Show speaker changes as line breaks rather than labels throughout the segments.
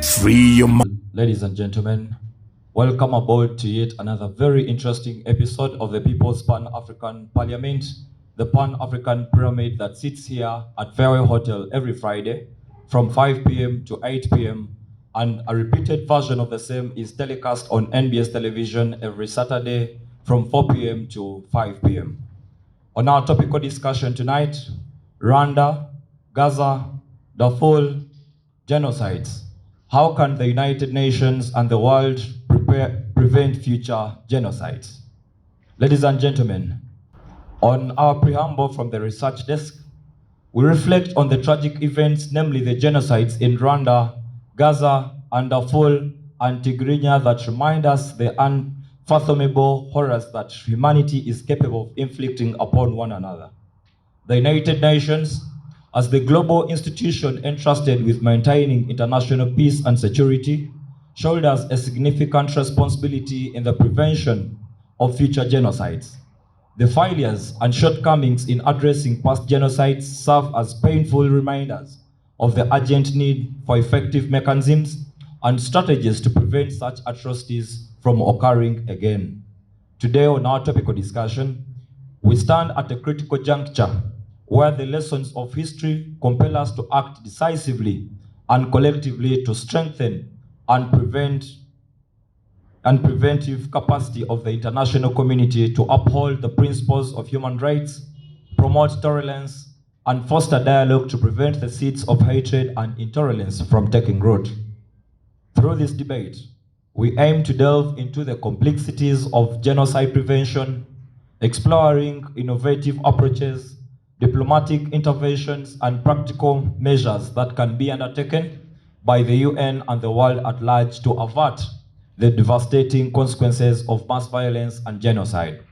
Free your mind.
Ladies and gentlemen, welcome aboard to yet another very interesting episode of the People's Pan-African Parliament, the Pan-African Pyramid that sits here at Fairway Hotel every Friday from 5 p.m. to 8 p.m. and a repeated version of the same is telecast on NBS television every Saturday from 4 p.m. to 5 p.m. On our topical discussion tonight, Rwanda, Gaza, Darfur Genocides. How can the United Nations and the world prevent future genocides? Ladies and gentlemen, on our preamble from the research desk, we reflect on the tragic events, namely the genocides in Rwanda, Gaza, and Darfur and Tigrinya that remind us the unfathomable horrors that humanity is capable of inflicting upon one another. The United Nations, as the global institution entrusted with maintaining international peace and security, shoulders a significant responsibility in the prevention of future genocides. The failures and shortcomings in addressing past genocides serve as painful reminders of the urgent need for effective mechanisms and strategies to prevent such atrocities from occurring again. Today on our topical discussion, we stand at a critical juncture where the lessons of history compel us to act decisively and collectively to strengthen and preventive capacity of the international community to uphold the principles of human rights, promote tolerance, and foster dialogue to prevent the seeds of hatred and intolerance from taking root. Through this debate, we aim to delve into the complexities of genocide prevention, exploring innovative approaches, diplomatic interventions, and practical measures that can be undertaken by the UN and the world at large to avert the devastating consequences of mass violence and genocide.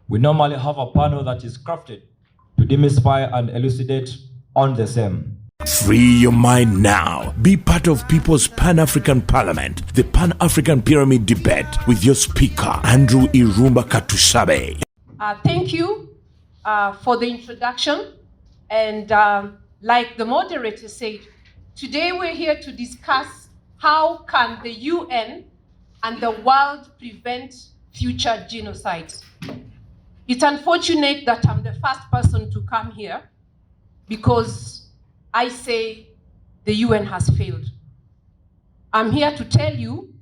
We normally have a panel that is crafted to demystify and elucidate on the same.
Free your mind now. Be part of People's Pan-African Parliament, the Pan-African Pyramid Debate with your speaker, Andrew Irumba Katusabe.
Thank you for the introduction. And like the moderator said, today we're here to discuss how can the UN and the world prevent future genocides. It's unfortunate that I'm the first person to come here because I say the UN has failed. I'm here to tell you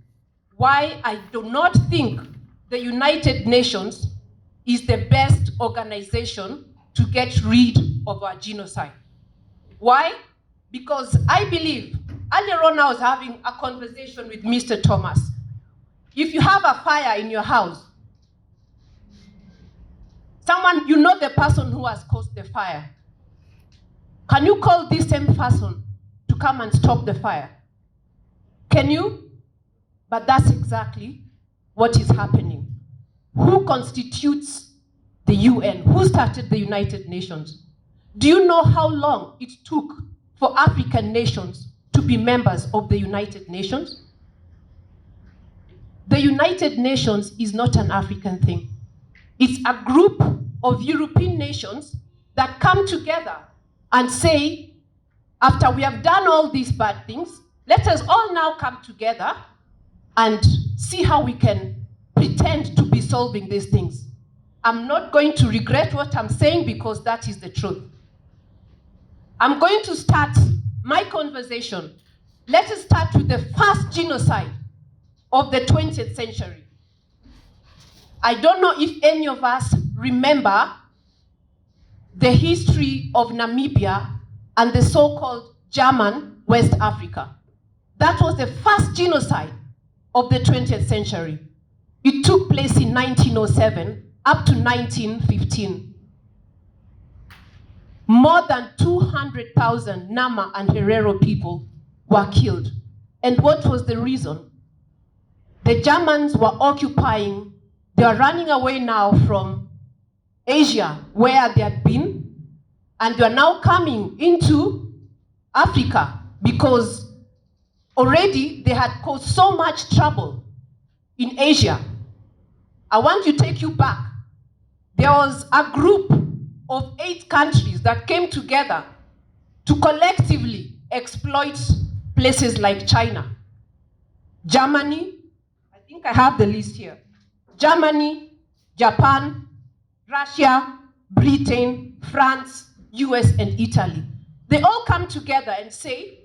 why I do not think the United Nations is the best organization to get rid of our genocide. Why? Because I believe, earlier on I was having a conversation with Mr. Thomas. If you have a fire in your house, someone, you know the person who has caused the fire. Can you call this same person to come and stop the fire? Can you? But that's exactly what is happening. Who constitutes the UN? Who started the United Nations? Do you know how long it took for African nations to be members of the United Nations? The United Nations is not an African thing. It's a group of European nations that come together and say, after we have done all these bad things, let us all now come together and see how we can pretend to be solving these things. I'm not going to regret what I'm saying because that is the truth. I'm going to start my conversation. Let us start with the first genocide of the 20th century. I don't know if any of us remember the history of Namibia and the so-called German West Africa. That was the first genocide of the 20th century. It took place in 1907 up to 1915. More than 200,000 Nama and Herero people were killed. And what was the reason? The Germans were occupying, they are running away now from Asia, where they had been, and they are now coming into Africa because already they had caused so much trouble in Asia. I want to take you back. There was a group of 8 countries that came together to collectively exploit places like China. Germany, I think I have the list here. Germany, Japan, Russia, Britain, France, US, and Italy. They all come together and say,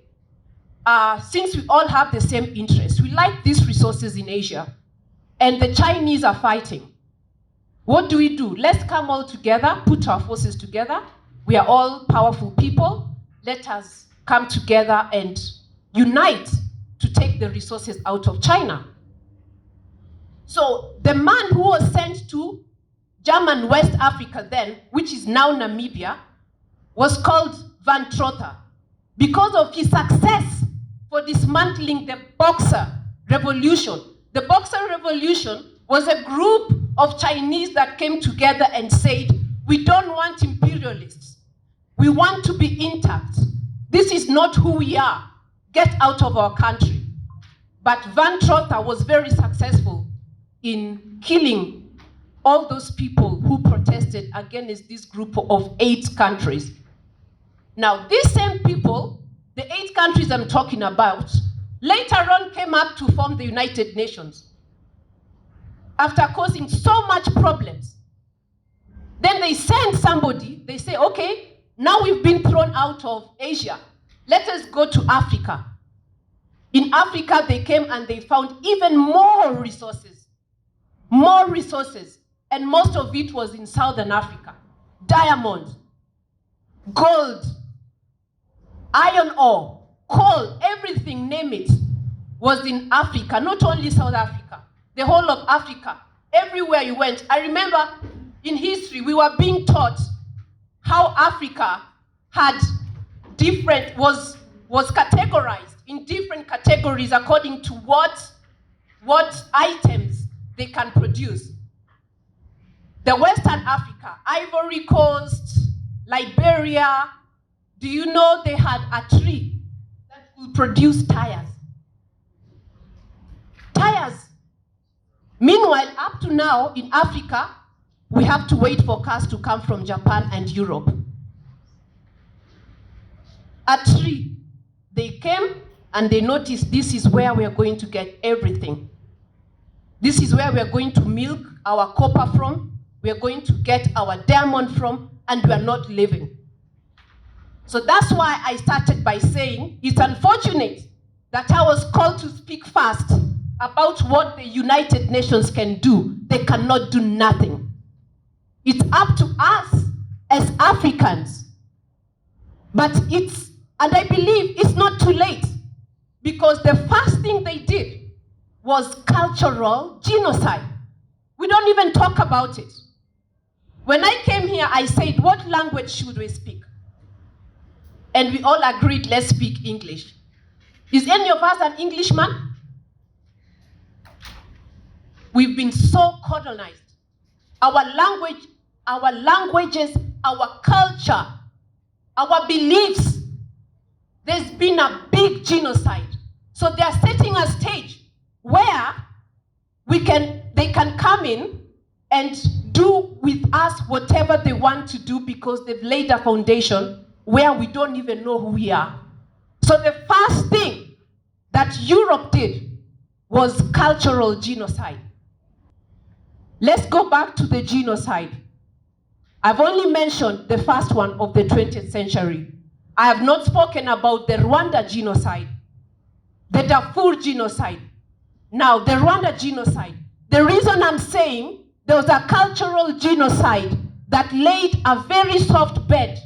since we all have the same interests, we like these resources in Asia, and the Chinese are fighting. What do? Let's come all together, put our forces together. We are all powerful people. Let us come together and unite to take the resources out of China. So the man who was sent to German West Africa then, which is now Namibia, was called Van Trotha because of his success for dismantling the Boxer Revolution. The Boxer Revolution was a group of Chinese that came together and said, we don't want imperialists. We want to be intact. This is not who we are. Get out of our country. But Van Trotha was very successful in killing all those people who protested against this group of 8 countries. Now, these same people, the 8 countries I'm talking about, later on came up to form the United Nations after causing so much problems. Then they send somebody, they say, okay, now we've been thrown out of Asia. Let us go to Africa. In Africa, they came and they found even more resources, and most of it was in Southern Africa. Diamonds, gold, iron ore, coal, everything, name it, was in Africa, not only South Africa, the whole of Africa, everywhere you went. I remember in history, we were being taught how Africa had was categorized in different categories according to what items they can produce. The Western Africa, Ivory Coast, Liberia, do you know they had a tree that will produce tires? Tires. Meanwhile, up to now in Africa, we have to wait for cars to come from Japan and Europe. A tree. They came and they noticed this is where we are going to get everything. This is where we are going to milk our copper from, we are going to get our diamond from, and we are not living. So that's why I started by saying it's unfortunate that I was called to speak first about what the United Nations can do. They cannot do nothing. It's up to us as Africans. But and I believe it's not too late, because the first thing they did was cultural genocide. We don't even talk about it. When I came here, I said, what language should we speak? And we all agreed, let's speak English. Is any of us an Englishman? We've been so colonized. Our languages, our culture, our beliefs, there's been a big genocide. So they are setting a stage where they can come in and do with us whatever they want to do, because they've laid a foundation where we don't even know who we are. So the first thing that Europe did was cultural genocide. Let's go back to the genocide. I've only mentioned the first one of the 20th century. I have not spoken about the Rwanda genocide, the Darfur genocide. Now, the Rwanda genocide. The reason I'm saying there was a cultural genocide that laid a very soft bed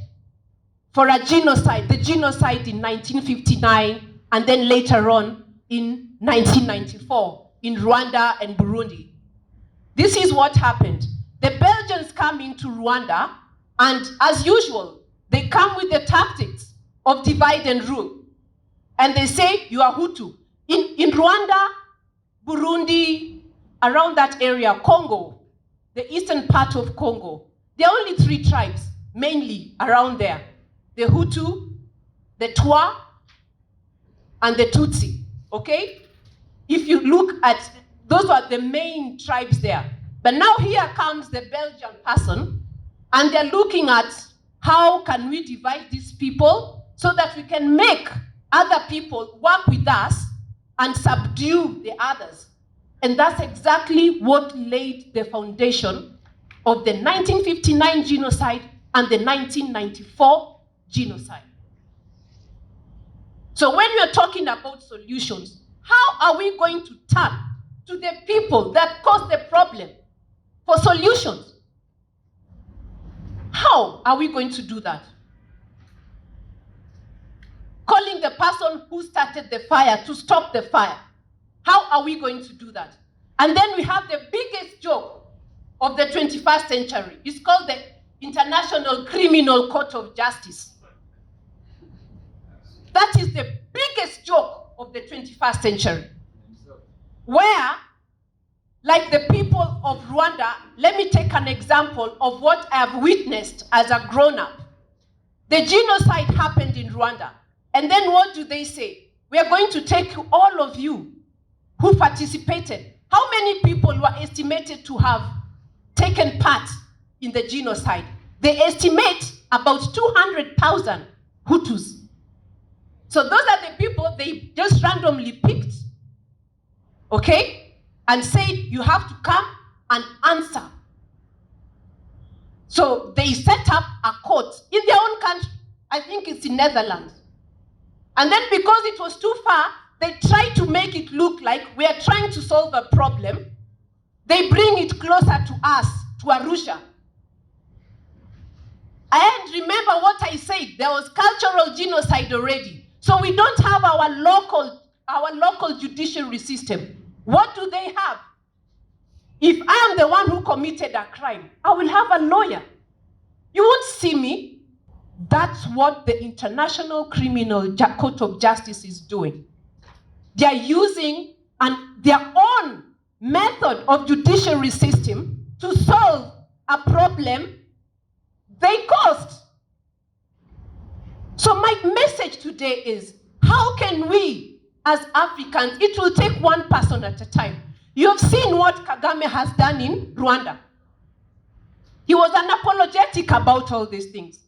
for a genocide, the genocide in 1959, and then later on in 1994 in Rwanda and Burundi. This is what happened. The Belgians come into Rwanda, and as usual, they come with the tactics of divide and rule. And they say, you are Hutu. In Rwanda, Burundi, around that area, Congo, the eastern part of Congo, there are only 3 tribes, mainly around there. The Hutu, the Twa, and the Tutsi, okay? If you look at, those are the main tribes there. But now here comes the Belgian person, and they're looking at how can we divide these people so that we can make other people work with us and subdue the others. And that's exactly what laid the foundation of the 1959 genocide and the 1994 genocide. So when we are talking about solutions, how are we going to turn to the people that caused the problem for solutions? How are we going to do that? Calling the person who started the fire to stop the fire. How are we going to do that? And then we have the biggest joke of the 21st century. It's called the International Criminal Court of Justice. That is the biggest joke of the 21st century. Where, like the people of Rwanda, let me take an example of what I have witnessed as a grown-up. The genocide happened in Rwanda. And then what do they say? We are going to take all of you who participated. How many people were estimated to have taken part in the genocide? They estimate about 200,000 Hutus. So those are the people they just randomly picked, okay? And said, you have to come and answer. So they set up a court in their own country. I think it's in Netherlands. And then because it was too far, they tried to make it look like we are trying to solve a problem. They bring it closer to us, to Arusha. And remember what I said, there was cultural genocide already. So we don't have our local judiciary system. What do they have? If I am the one who committed a crime, I will have a lawyer. You won't see me. That's what the International Criminal Court of Justice is doing. They are using their own method of judiciary system to solve a problem they caused. So my message today is, how can we as Africans, it will take one person at a time. You have seen what Kagame has done in Rwanda. He was unapologetic about all these things.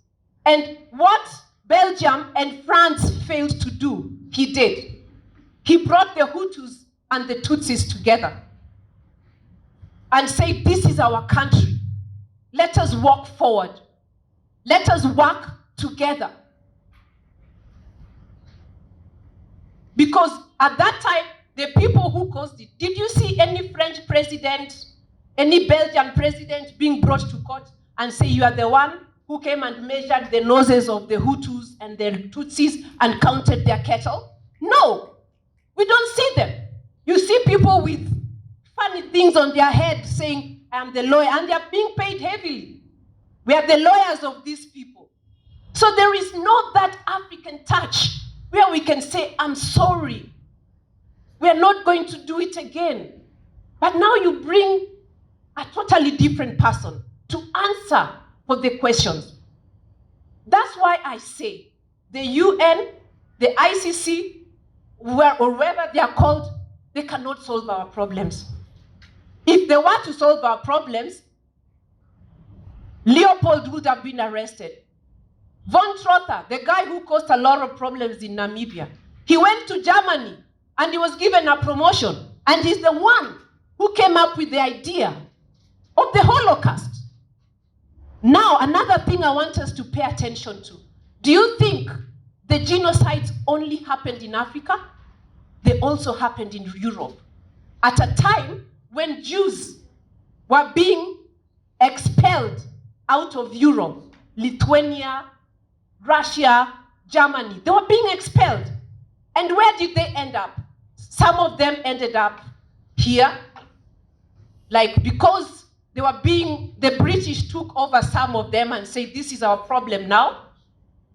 And what Belgium and France failed to do, he did. He brought the Hutus and the Tutsis together and said, this is our country. Let us walk forward. Let us work together. Because at that time, the people who caused it, did you see any French president, any Belgian president being brought to court and say, you are the one who came and measured the noses of the Hutus and the Tutsis and counted their cattle? No, we don't see them. You see people with funny things on their head saying, I am the lawyer, and they are being paid heavily. We are the lawyers of these people. So there is not that African touch where we can say, I'm sorry. We are not going to do it again. But now you bring a totally different person to answer for the questions. That's why I say the UN, the ICC, or wherever they are called, they cannot solve our problems. If they were to solve our problems, Leopold would have been arrested. Von Trotha, the guy who caused a lot of problems in Namibia, he went to Germany and he was given a promotion. And he's the one who came up with the idea of the Holocaust. Now, another thing I want us to pay attention to. Do you think the genocides only happened in Africa? They also happened in Europe. At a time when Jews were being expelled out of Europe, Lithuania, Russia, Germany, they were being expelled. And where did they end up? Some of them ended up here, like because the British took over some of them and said, this is our problem now.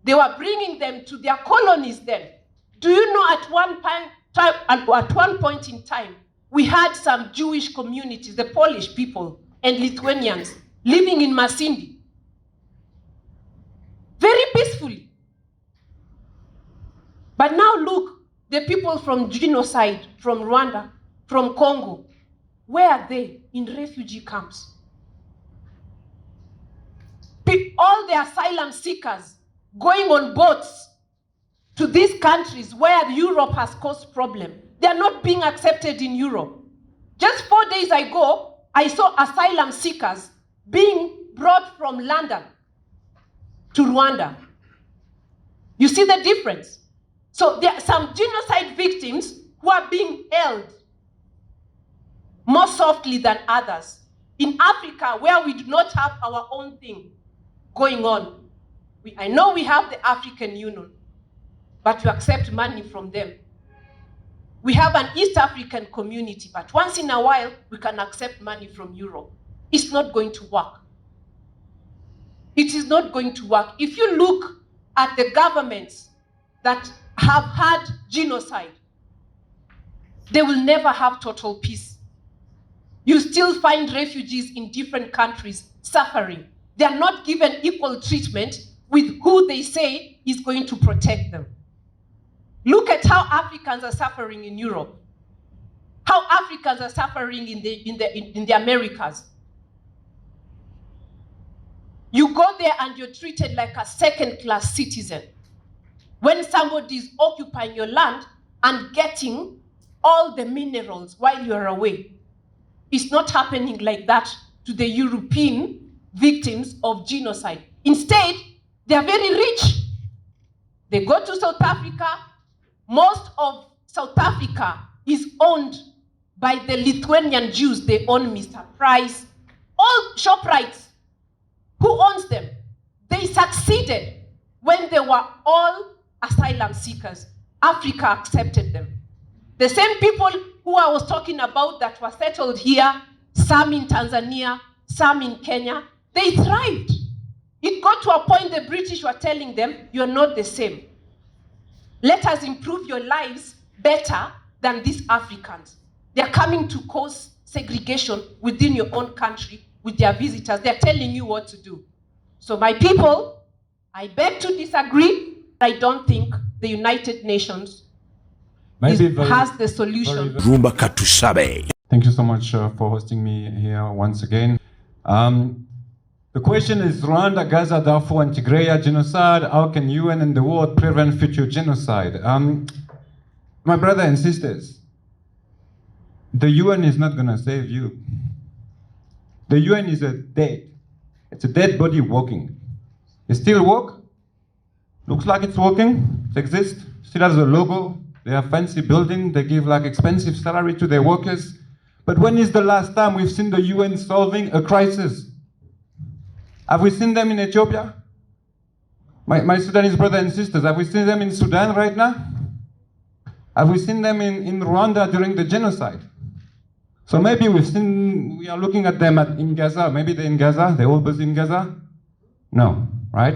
They were bringing them to their colonies then. Do you know at one point in time, we had some Jewish communities, the Polish people and Lithuanians, living in Masindi, very peacefully. But now look, the people from genocide, from Rwanda, from Congo, where are they? In refugee camps. All the asylum seekers going on boats to these countries where Europe has caused problem. They are not being accepted in Europe. Just 4 days ago, I saw asylum seekers being brought from London to Rwanda. You see the difference? So there are some genocide victims who are being held more softly than others. In Africa, where we do not have our own thing going on, I know we have the African Union, but we accept money from them. We have an East African community, but once in a while, we can accept money from Europe. It's not going to work. It is not going to work. If you look at the governments that have had genocide, they will never have total peace. You still find refugees in different countries suffering. They are not given equal treatment with who they say is going to protect them. Look at how Africans are suffering in Europe, how Africans are suffering in the Americas. You go there and you're treated like a second-class citizen. When somebody is occupying your land and getting all the minerals while you're away, it's not happening like that to the European victims of genocide. Instead, they are very rich. They go to South Africa. Most of South Africa is owned by the Lithuanian Jews. They own Mr. Price, all ShopRites. Who owns them? They succeeded when they were all asylum seekers. Africa accepted them. The same people who I was talking about that were settled here, some in Tanzania, some in Kenya, they thrived. It got to a point the British were telling them, you're not the same. Let us improve your lives better than these Africans. They're coming to cause segregation within your own country with their visitors. They're telling you what to do. So my people, I beg to disagree. I don't think the United Nations has the solution.
Rumba Katusabe.
Thank you so much for hosting me here once again. The question is Rwanda, Gaza, Darfur, and Tigrinya Genocide. How can UN and the world prevent future genocide? My brothers and sisters, the UN is not going to save you. The UN is it's a dead body walking. It still work? Looks like it's working. It exists. Still has a logo. They have fancy building. They give like expensive salary to their workers. But when is the last time we've seen the UN solving a crisis? Have we seen them in Ethiopia? My Sudanese brothers and sisters, have we seen them in Sudan right now? Have we seen them in Rwanda during the genocide? So maybe we are looking at them in Gaza. Maybe they're in Gaza, they're all busy in Gaza? No, right?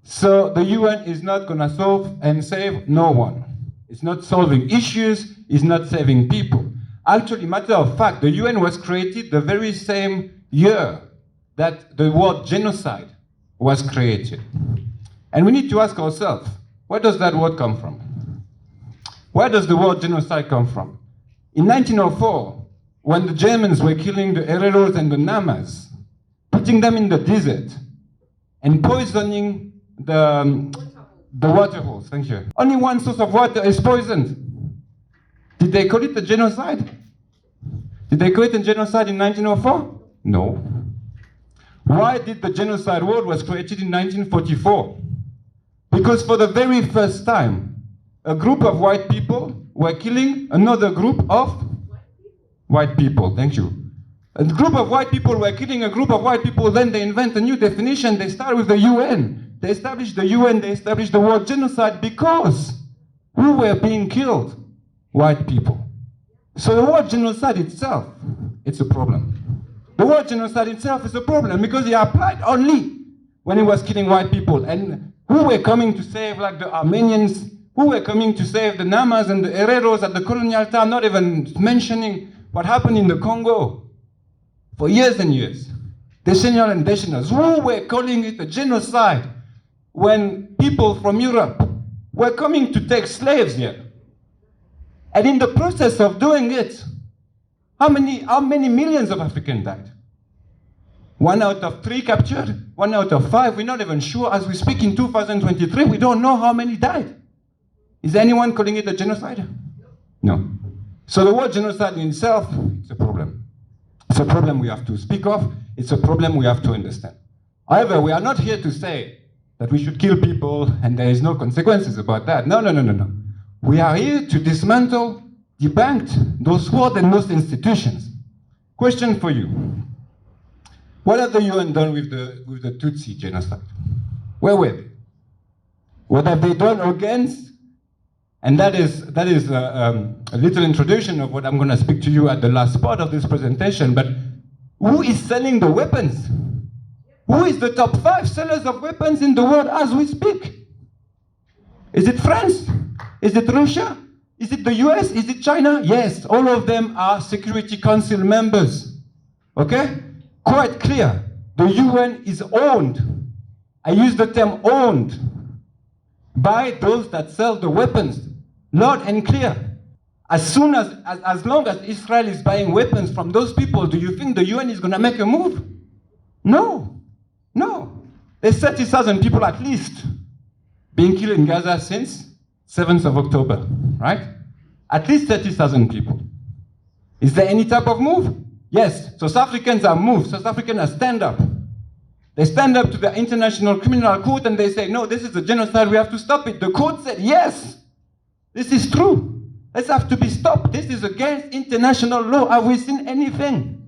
So the UN is not gonna solve and save no one. It's not solving issues, it's not saving people. Actually, matter of fact, the UN was created the very same year that the word genocide was created. And we need to ask ourselves, where does that word come from? Where does the word genocide come from? In 1904, when the Germans were killing the Hereros and the Namas, putting them in the desert, and poisoning the water holes, thank you. Only one source of water is poisoned. Did they call it a genocide? Did they call it a genocide in 1904? No. Why did the genocide word was created in 1944? Because for the very first time, a group of white people were killing another group of white people. Thank you. A group of white people were killing a group of white people, then they invent a new definition. They start with the UN. They established the UN, they established the word genocide because who were being killed? White people. So the word genocide itself, it's a problem. The word genocide itself is a problem because it applied only when it was killing white people. And who were coming to save, like the Armenians, who were coming to save the Namas and the Hereros at the colonial time, not even mentioning what happened in the Congo for years and years. Decennial and decennials. Who were calling it a genocide when people from Europe were coming to take slaves here? And in the process of doing it, how many millions of Africans died? 1 out of 3 captured, 1 out of 5, we're not even sure. As we speak in 2023, we don't know how many died. Is anyone calling it a genocide? No. So the word genocide in itself, it's a problem. It's a problem we have to speak of. It's a problem we have to understand. However, we are not here to say that we should kill people and there is no consequences about that. No, no, no, no, no. We are here to dismantle, debunk those words and those institutions. Question for you. What have the UN done with the Tutsi genocide? Where were they? What have they done against? And that is a little introduction of what I'm going to speak to you at the last part of this presentation. But who is selling the weapons? Who is the top 5 sellers of weapons in the world as we speak? Is it France? Is it Russia? Is it the US? Is it China? Yes, all of them are Security Council members. Okay? Quite clear. The UN is owned. I use the term owned by those that sell the weapons. Loud and clear. As long as Israel is buying weapons from those people, do you think the UN is going to make a move? No. No. There's 30,000 people at least being killed in Gaza since 7th of October, right? At least 30,000 people. Is there any type of move? Yes. South Africans are moved. South Africans are stand up. They stand up to the International Criminal Court and they say, no, this is a genocide, we have to stop it. The court said, yes, this is true. This has to be stopped. This is against international law. Have we seen anything?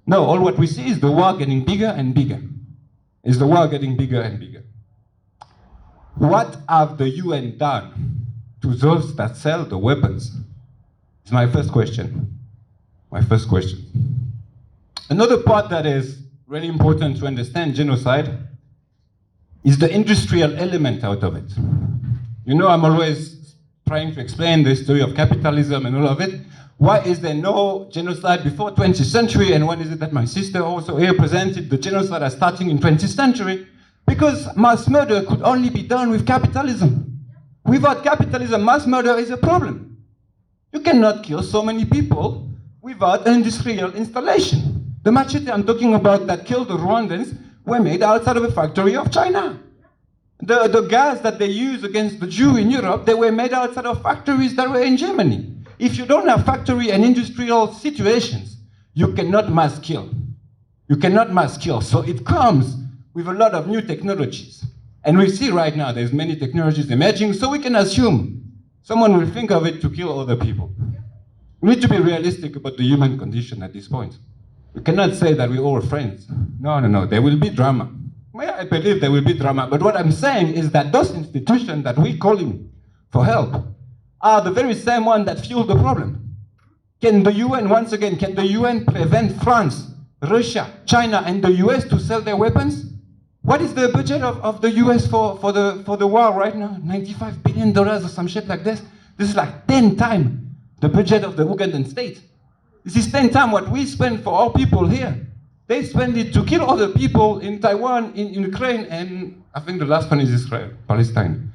No, all what we see is the war getting bigger and bigger. Is the war getting bigger and bigger. What have the UN done to those that sell the weapons? It's my first question. My first question. Another part that is really important to understand genocide is the industrial element out of it. You know, I'm always trying to explain the history of capitalism and all of it. Why is there no genocide before 20th century? And when is it that my sister also here presented the genocide as starting in 20th century? Because mass murder could only be done with capitalism. Without capitalism, mass murder is a problem. You cannot kill so many people without an industrial installation. The machete I'm talking about that killed the Rwandans were made outside of a factory of China. The gas that they use against the Jew in Europe, they were made outside of factories that were in Germany. If you don't have factory and industrial situations, you cannot mass kill. You cannot mass kill. So it comes with a lot of new technologies. And we see right now there's many technologies emerging, so we can assume someone will think of it to kill other people. We need to be realistic about the human condition at this point. We cannot say that we're all friends. No, no, no, there will be drama. Well, I believe there will be drama, but what I'm saying is that those institutions that we're calling for help are the very same ones that fuel the problem. Can the UN, once again, can the UN prevent France, Russia, China, and the US to sell their weapons? What is the budget of the US for the war right now? $95 billion or some shit like this? This is like 10 times the budget of the Ugandan state. This is 10 times what we spend for our people here. They spend it to kill other people in Taiwan, in Ukraine, and I think the last one is Israel, Palestine.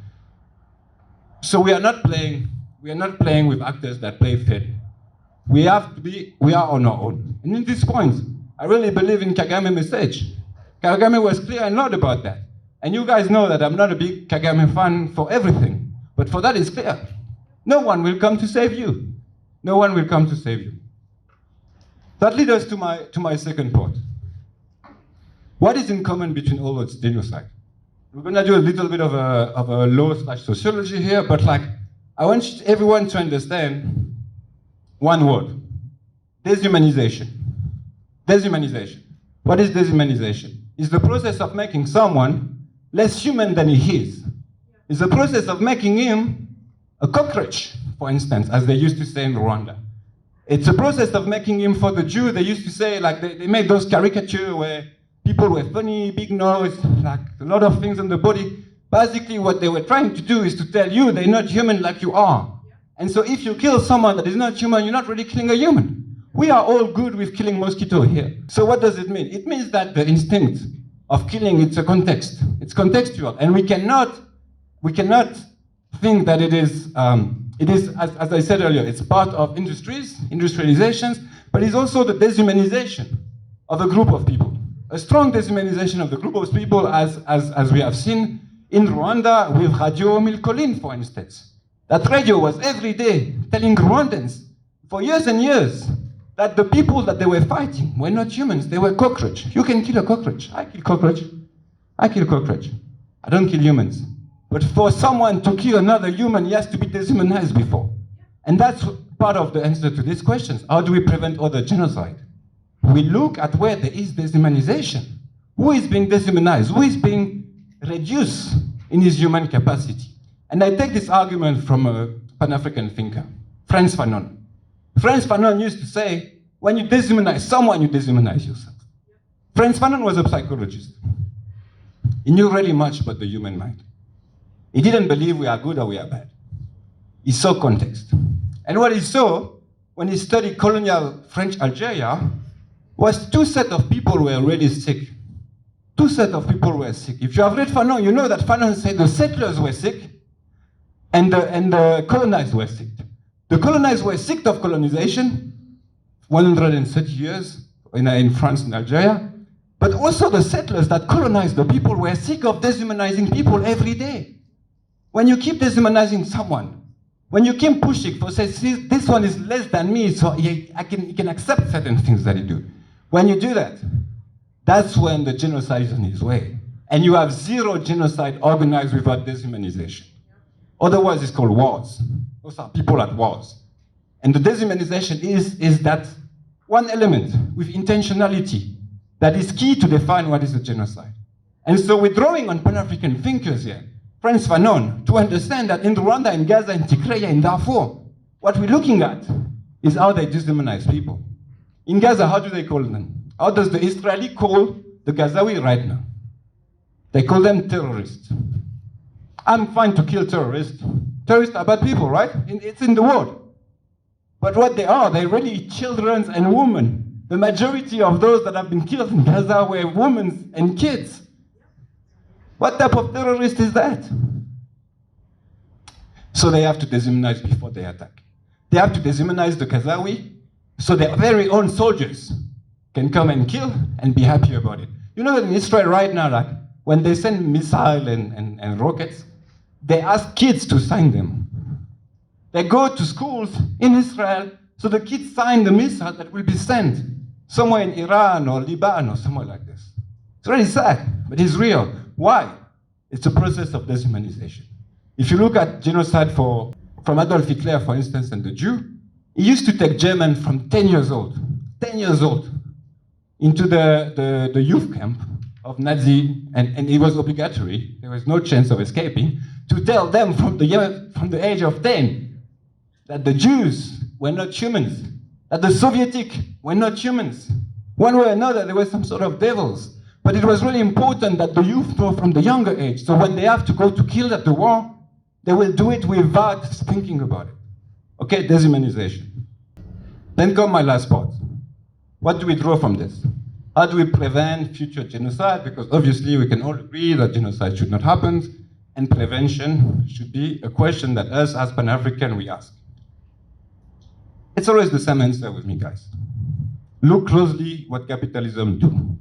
So we are not playing with actors that play fair. We are on our own. And in this point, I really believe in Kagame's message. Kagame was clear and loud about that. And you guys know that I'm not a big Kagame fan for everything, but for that it's clear. No one will come to save you. No one will come to save you. That leads us to my second point. What is in common between all those genocide? We're going to do a little bit of a law/sociology here, but I want everyone to understand one word: dehumanization. Dehumanization. What is dehumanization? It's the process of making someone less human than he is. It's the process of making him a cockroach, for instance, as they used to say in Rwanda. It's a process of making him, for the Jew, they used to say, they made those caricatures where people were funny, big nose, a lot of things on the body. Basically, what they were trying to do is to tell you they're not human like you are. And so if you kill someone that is not human, you're not really killing a human. We are all good with killing mosquito here. So what does it mean? It means that the instinct of killing, it's a context. It's contextual. And we cannot think that it is, as I said earlier, it's part of industrializations, but it's also the dehumanization of a group of people. A strong dehumanization of the group of people, as we have seen in Rwanda with Radio Milcolin, for instance. That radio was every day telling Rwandans for years and years that the people that they were fighting were not humans, they were cockroach. You can kill a cockroach. I kill cockroach. I kill cockroach. I don't kill humans. But for someone to kill another human, he has to be dehumanized before. And that's part of the answer to these questions. How do we prevent other genocide? We look at where there is dehumanization. Who is being dehumanized? Who is being reduced in his human capacity? And I take this argument from a Pan-African thinker, Frantz Fanon. Frantz Fanon used to say, when you dehumanize someone, you dehumanize yourself. Frantz Fanon was a psychologist. He knew really much about the human mind. He didn't believe we are good or we are bad. He saw context. And what he saw when he studied colonial French Algeria was two sets of people were really sick. Two sets of people were sick. If you have read Fanon, you know that Fanon said the settlers were sick and the colonized were sick. The colonized were sick of colonization, 130 years in France and Algeria, but also the settlers that colonized the people were sick of dehumanizing people every day. When you keep dehumanizing someone, when you keep pushing for say, this one is less than me, so he can accept certain things that he do. When you do that, that's when the genocide is on its way. And you have zero genocide organized without dehumanization. Otherwise, it's called wars. Those are people at wars. And the dehumanization is that one element with intentionality that is key to define what is a genocide. And so we're drawing on Pan-African thinkers here, Frantz Fanon, to understand that in Rwanda, in Gaza, in Tigrinya, in Darfur, what we're looking at is how they dehumanize people. In Gaza, how do they call them? How does the Israeli call the Gazawi right now? They call them terrorists. I'm fine to kill terrorists. Terrorists are bad people, right? It's in the word. But what they are, they're really children and women. The majority of those that have been killed in Gaza were women and kids. What type of terrorist is that? So they have to dehumanize before they attack. They have to dehumanize the Gazawi so their very own soldiers can come and kill and be happy about it. You know that in Israel right now, like, when they send missiles and rockets, they ask kids to sign them. They go to schools in Israel, so the kids sign the missile that will be sent somewhere in Iran or Lebanon or somewhere like this. It's really sad, but it's real. Why? It's a process of dehumanization. If you look at genocide from Adolf Hitler, for instance, and the Jew, he used to take Germans from 10 years old, into the youth camp of Nazi, and it was obligatory, there was no chance of escaping, to tell them from the age of 10 that the Jews were not humans, that the Soviets were not humans. One way or another, there were some sort of devils. But it was really important that the youth know from the younger age, so when they have to go to kill at the war, they will do it without thinking about it. Okay, dehumanization. Then come my last part. What do we draw from this? How do we prevent future genocide? Because obviously we can all agree that genocide should not happen, and prevention should be a question that us as Pan-African we ask. It's always the same answer with me, guys. Look closely what capitalism do.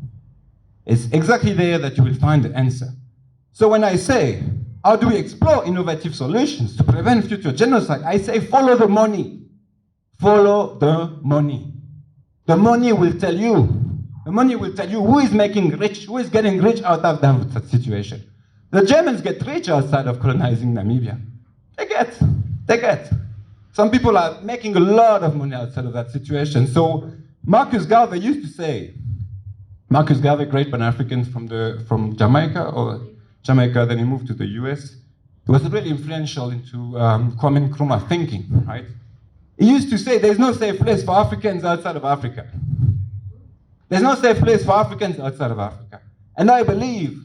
It's exactly there that you will find the answer. So when I say, how do we explore innovative solutions to prevent future genocide, I say follow the money. Follow the money. The money will tell you. The money will tell you who is making rich, who is getting rich out of that situation. The Germans get rich outside of colonizing Namibia. They get. Some people are making a lot of money outside of that situation. So Marcus Garvey used to say, Marcus Garvey, great Pan-African from Jamaica, then he moved to the US. He was really influential into Kwame Nkrumah thinking, right? He used to say there's no safe place for Africans outside of Africa. There's no safe place for Africans outside of Africa. And I believe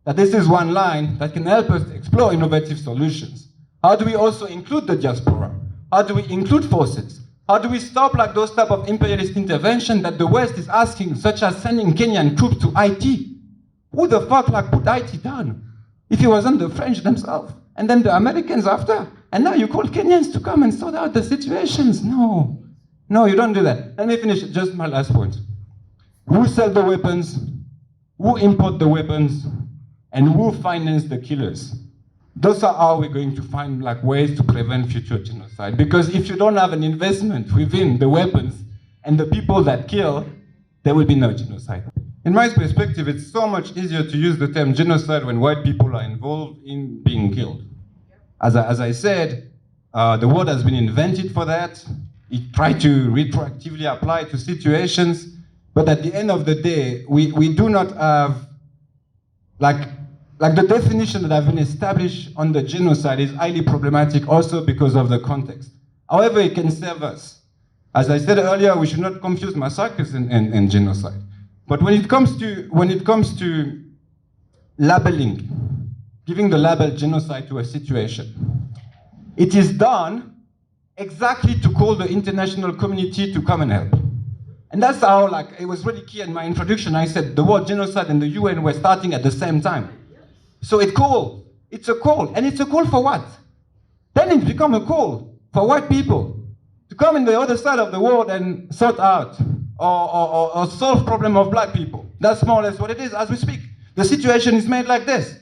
that this is one line that can help us explore innovative solutions. How do we also include the diaspora? How do we include forces? How do we stop like those type of imperialist intervention that the West is asking, such as sending Kenyan troops to Haiti? Who the fuck like put Haiti down? If it wasn't the French themselves, and then the Americans after, and now you call Kenyans to come and sort out the situations? No, you don't do that. Let me finish just my last point. Who sell the weapons? Who import the weapons? And who finance the killers? those are how we're going to find like ways to prevent future genocide. Because if you don't have an investment within the weapons and the people that kill, there will be no genocide. In my perspective, it's so much easier to use the term genocide when white people are involved in being killed. As I said, the word has been invented for that. It tried to retroactively apply to situations, but at the end of the day, we do not have, like the definition that have been established on the genocide is highly problematic also because of the context. However, it can serve us. As I said earlier, we should not confuse massacres and genocide. But when it comes to labeling, giving the label genocide to a situation, it is done exactly to call the international community to come and help. And that's how, like, it was really key in my introduction. I said the word genocide and the UN were starting at the same time. So it's cool. It's a call. And it's a call for what? Then it's become a call for white people to come in the other side of the world and sort out or solve problem of black people. That's more or less what it is as we speak. The situation is made like this.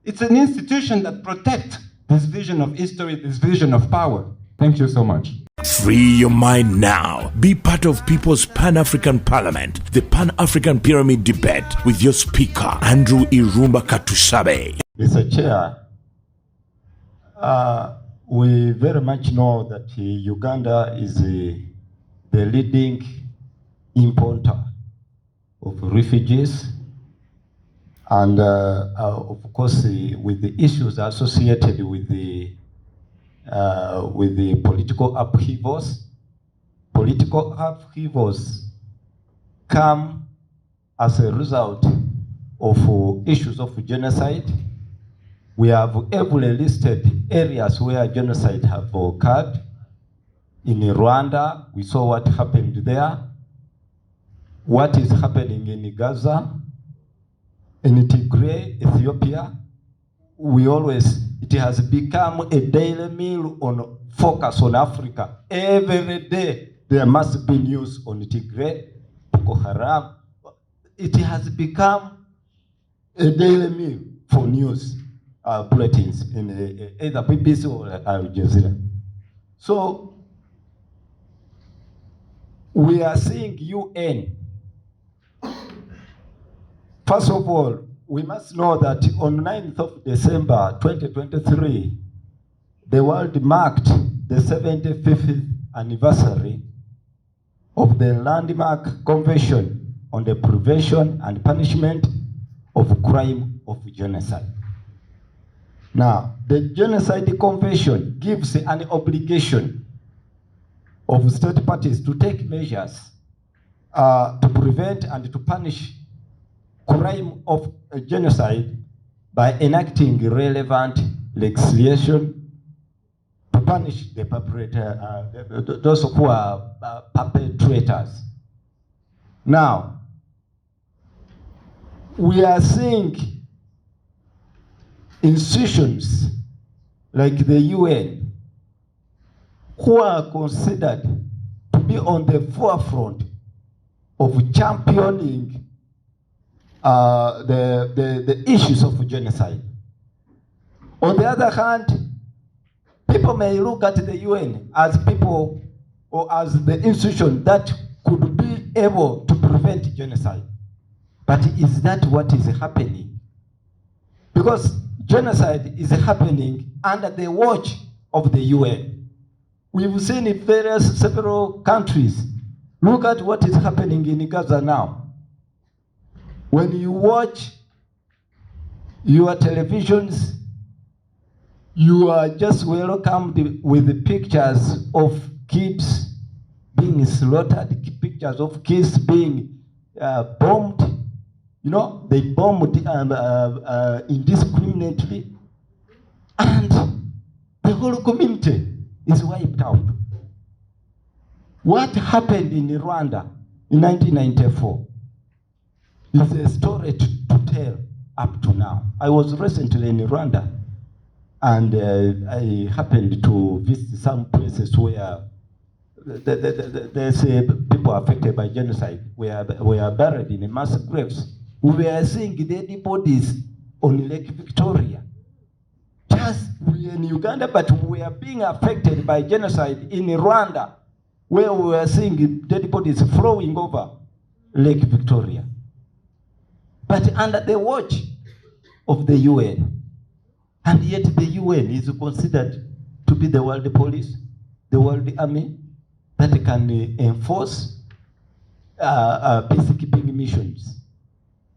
It's an institution that protects this vision of history, this vision of power. Thank you so much.
Free your mind now. Be part of People's Pan-African Parliament, the Pan-African Pyramid Debate with your speaker, Andrew Irumba Katusabe.
Mr. Chair, we very much know that Uganda is the leading importer of refugees, and of course with the issues associated with the political upheavals. Political upheavals come as a result of issues of genocide. We have heavily listed areas where genocide have occurred. In Rwanda, we saw what happened there. What is happening in Gaza, in Tigray, Ethiopia, it has become a daily meal on focus on Africa. Every day there must be news on Tigray, Boko Haram. It has become a daily meal for news bulletins in either BBC or Al Jazeera. So we are seeing UN. First of all, we must know that on 9th of December 2023, the world marked the 75th anniversary of the landmark Convention on the Prevention and Punishment of Crime of Genocide. Now, the Genocide Convention gives an obligation of state parties to take measures to prevent and to punish crime of genocide by enacting relevant legislation to punish the perpetrator, those who are perpetrators. Now, we are seeing institutions like the UN who are considered to be on the forefront of championing the issues of genocide. On the other hand, people may look at the UN as people or as the institution that could be able to prevent genocide. But is that what is happening? Because genocide is happening under the watch of the UN. We've seen in several countries. Look at what is happening in Gaza now. When you watch your televisions, you are just welcomed with the pictures of kids being slaughtered, pictures of kids being bombed. You know, they bombed indiscriminately, and the whole community is wiped out. What happened in Rwanda in 1994 is a story to tell up to now. I was recently in Rwanda, and I happened to visit some places where there's people affected by genocide were buried in mass graves. We were seeing dead bodies on Lake Victoria, Yes, we in Uganda, but we are being affected by genocide in Rwanda, where we are seeing dead bodies flowing over Lake Victoria. But under the watch of the UN, and yet the UN is considered to be the world police, the world army that can enforce peacekeeping missions.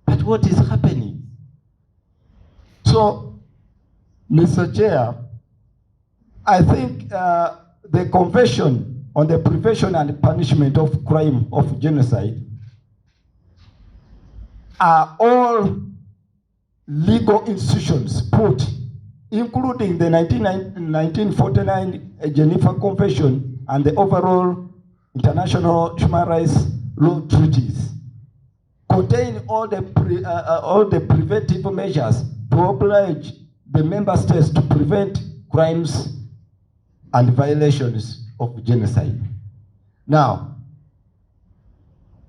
But what is happening? So, Mr. Chair, I think the Convention on the Prevention and Punishment of Crime of Genocide are all legal institutions put, including the 1949 Geneva Convention and the overall international human rights law treaties, contain all the preventive measures to oblige the member states to prevent crimes and violations of genocide. Now,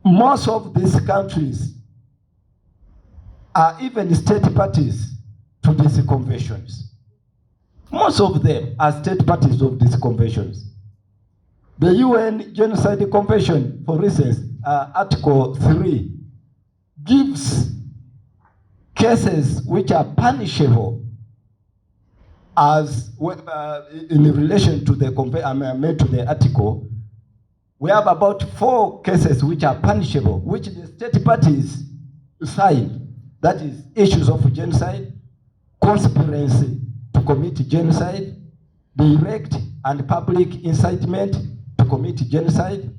most of these countries are even state parties to these conventions. Most of them are state parties of these conventions. The UN Genocide Convention, for instance, Article 3, gives cases which are punishable as in relation to the to the article. We have about 4 cases which are punishable, which the state parties signed. That is issues of genocide, conspiracy to commit genocide, direct and public incitement to commit genocide,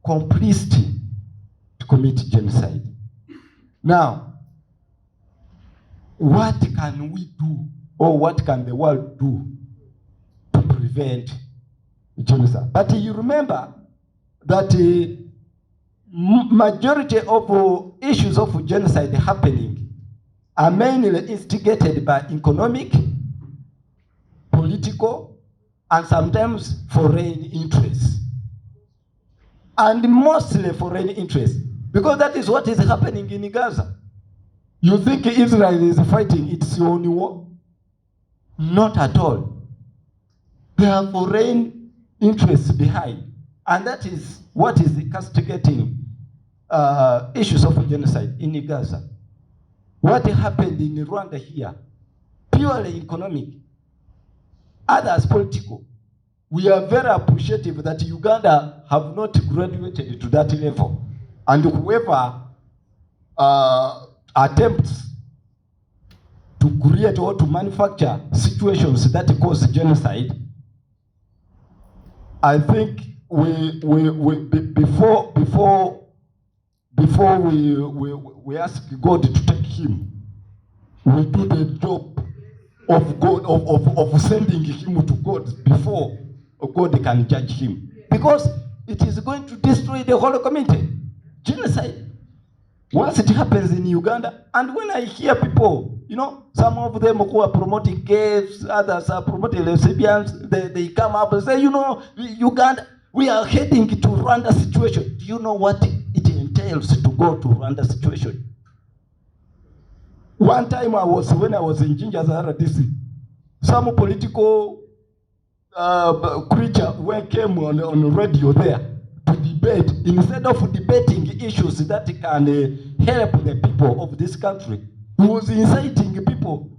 complicity to commit genocide. Now, what can we do, or what can the world do to prevent genocide? But you remember that majority of issues of genocide happening are mainly instigated by economic, political, and sometimes foreign interests. And mostly foreign interests, because that is what is happening in Gaza. You think Israel is fighting its own war? Not at all. There are foreign interests behind, and that is what is castigating issues of genocide in Gaza. What happened in Rwanda here, purely economic, others political. We are very appreciative that Uganda have not graduated to that level. And whoever attempts to create or to manufacture situations that cause genocide, I think before we ask God to take him, we do the job of God, of sending him to God before God can judge him. Because it is going to destroy the whole community. Genocide. Once it happens in Uganda, and when I hear people, some of them who are promoting gays, others are promoting lesbians, they come up and say, Uganda, we are heading to Rwanda situation. Do you know what it entails to go to Rwanda situation? One time when I was in Jinja DC, some political creature came on the radio there to debate. Instead of debating issues that can help the people of this country, he was inciting people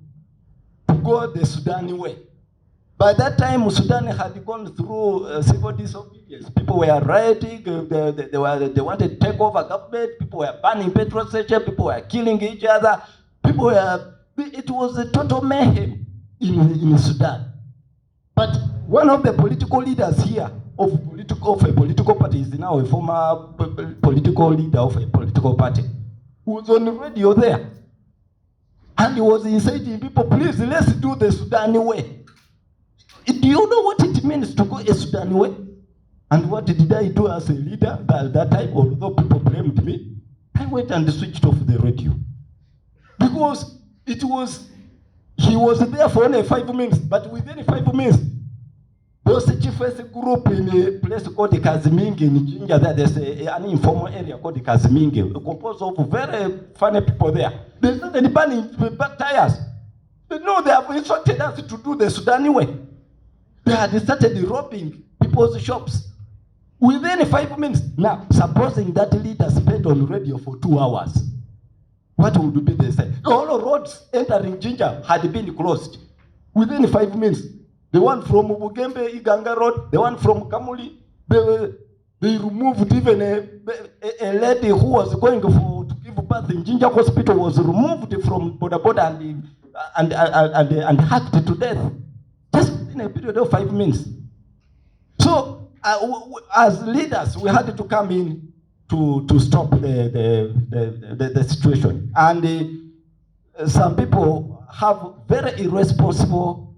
to go the Sudan way. By that time, Sudan had gone through civil disobedience. People were rioting, they wanted to take over government, people were banning petrol stations, people were killing each other, it was a total mayhem in Sudan. But one of the political leaders here of a political party is now a former political leader of a political party, who was on the radio there. And he was inciting people, please, let's do the Sudan way. Do you know what it means to go a Sudan way? And what did I do as a leader at that time? Although people blamed me, I went and switched off the radio. Because he was there for only 5 minutes, but within 5 minutes, those chiefest group in a place called the Kazimingi in Jinja, there's an informal area called the Kazimingi, composed of very funny people there. They started burning tires. No, they have instructed us to do the Sudan way. They had started robbing people's shops within 5 minutes. Now, supposing that leader spent on radio for 2 hours, what would be the same? All roads entering Jinja had been closed within 5 minutes. The one from Bugembe, Iganga Road, the one from Kamuli, they removed even a lady who was going to give birth in Jinja Hospital was removed from Boda Boda and hacked to death just in a period of 5 minutes. So, as leaders, we had to come in to stop the situation. And some people have very irresponsible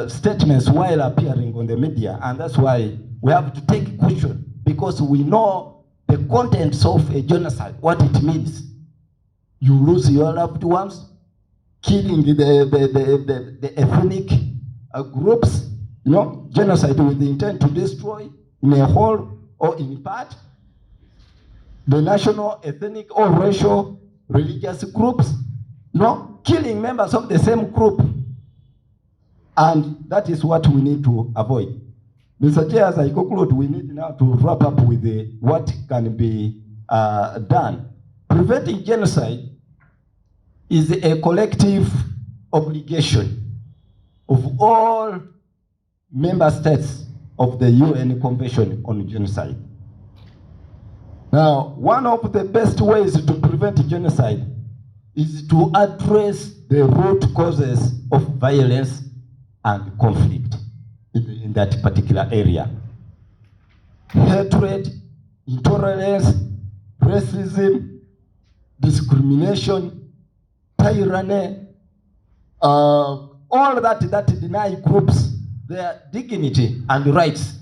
statements while appearing on the media, and that's why we have to take caution, because we know the contents of a genocide, what it means. You lose your loved ones, killing the ethnic groups, genocide with the intent to destroy in a whole or in part the national, ethnic, or racial, religious groups, killing members of the same group. And that is what we need to avoid. Mr. Chair, as I conclude, we need now to wrap up with what can be done. Preventing genocide is a collective obligation of all member states of the UN Convention on Genocide. Now, one of the best ways to prevent genocide is to address the root causes of violence and conflict in that particular area. Hatred, intolerance, racism, discrimination, tyranny, all that deny groups their dignity and rights.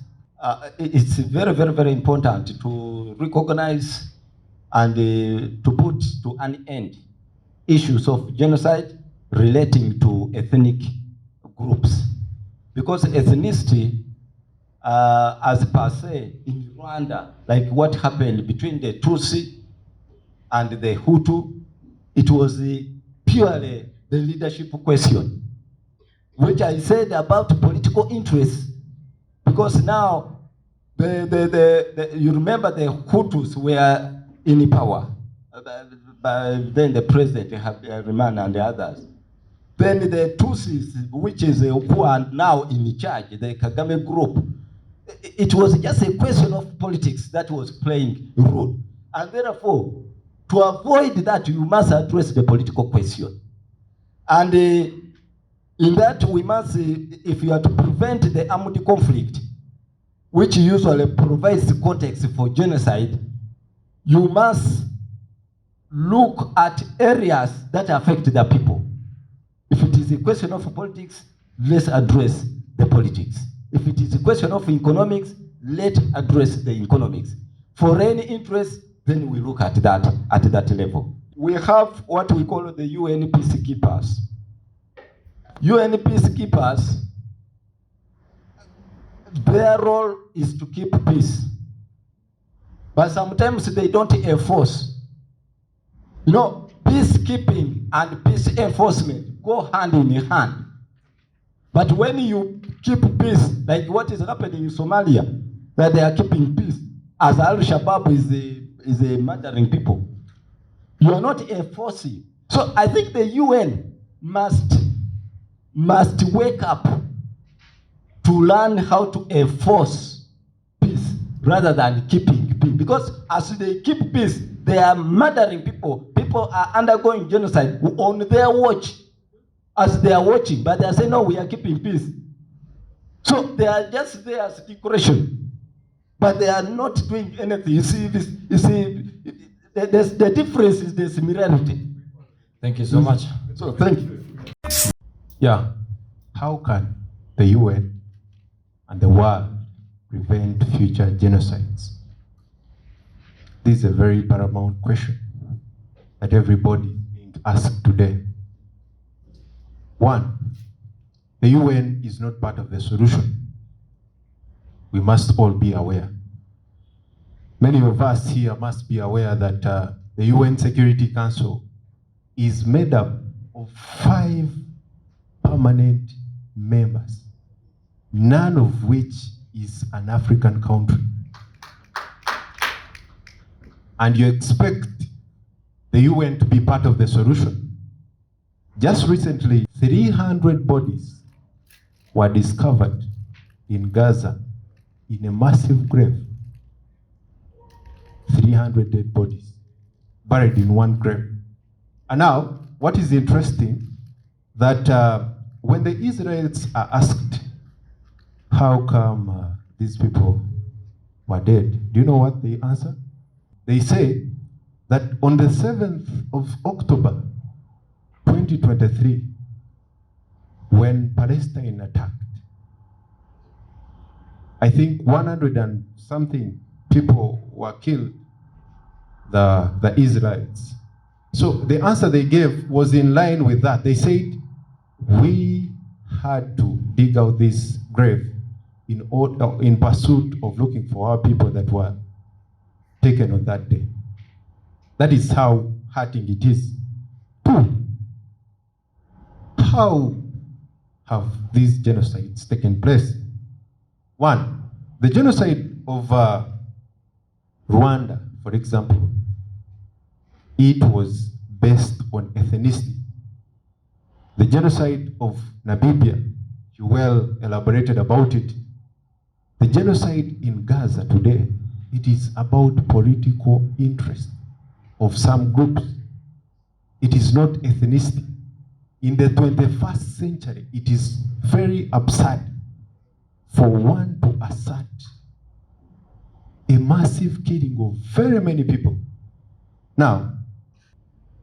It's very, very, very important to recognize and to put to an end issues of genocide relating to ethnic groups. Because ethnicity, as per se, in Rwanda, like what happened between the Tutsi and the Hutu, it was purely the leadership question, which I said about political interests, because now you remember the Hutus were in power, then the president Habyarimana and the others. Then the Tutsis, which is who are now in charge, the Kagame group, it was just a question of politics that was playing a role. And therefore, to avoid that, you must address the political question. And in that, we must, if you are to prevent the armed conflict, which usually provides the context for genocide, you must look at areas that affect the people. If it is a question of politics, let's address the politics. If it is a question of economics, let's address the economics. Foreign interest, then we look at that level. We have what we call the UN peacekeepers. UN peacekeepers, their role is to keep peace. But sometimes they don't enforce. Peacekeeping and peace enforcement go hand in hand. But when you keep peace, like what is happening in Somalia, that they are keeping peace, as Al-Shabaab is murdering people, you are not enforcing. So I think the UN must wake up to learn how to enforce peace rather than keeping peace. Because as they keep peace, they are murdering people. People are undergoing genocide on their watch as they are watching, but they are saying, no, we are keeping peace. So they are just there as decoration, but they are not doing anything. You see, the difference is the similarity.
Thank you so much.
So thank you.
Yeah. How can the UN and the world prevent future genocides? This is a very paramount question that everybody is being asked today. One, the UN is not part of the solution. We must all be aware. Many of us here must be aware that the UN Security Council is made up of 5
permanent members, none of which is an African country. And you expect the UN to be part of the solution. Just recently, 300 bodies were discovered in Gaza in a massive grave. 300 dead bodies buried in one grave. And now, what is interesting, that when the Israelites are asked, how come these people were dead? Do you know what they answer? They say that on the 7th of October, 2023, when Palestine attacked, I think 100 and something people were killed, the Israelites. So the answer they gave was in line with that. They said, we had to dig out this grave in pursuit of looking for our people that were taken on that day. That is how hurting it is. Two, how have these genocides taken place? One, the genocide of Rwanda, for example, it was based on ethnicity. The genocide of Namibia, you well elaborated about it. The genocide in Gaza today, it is about political interest of some groups. It is not ethnicity. In the 21st century, it is very absurd for one to assert a massive killing of very many people. Now,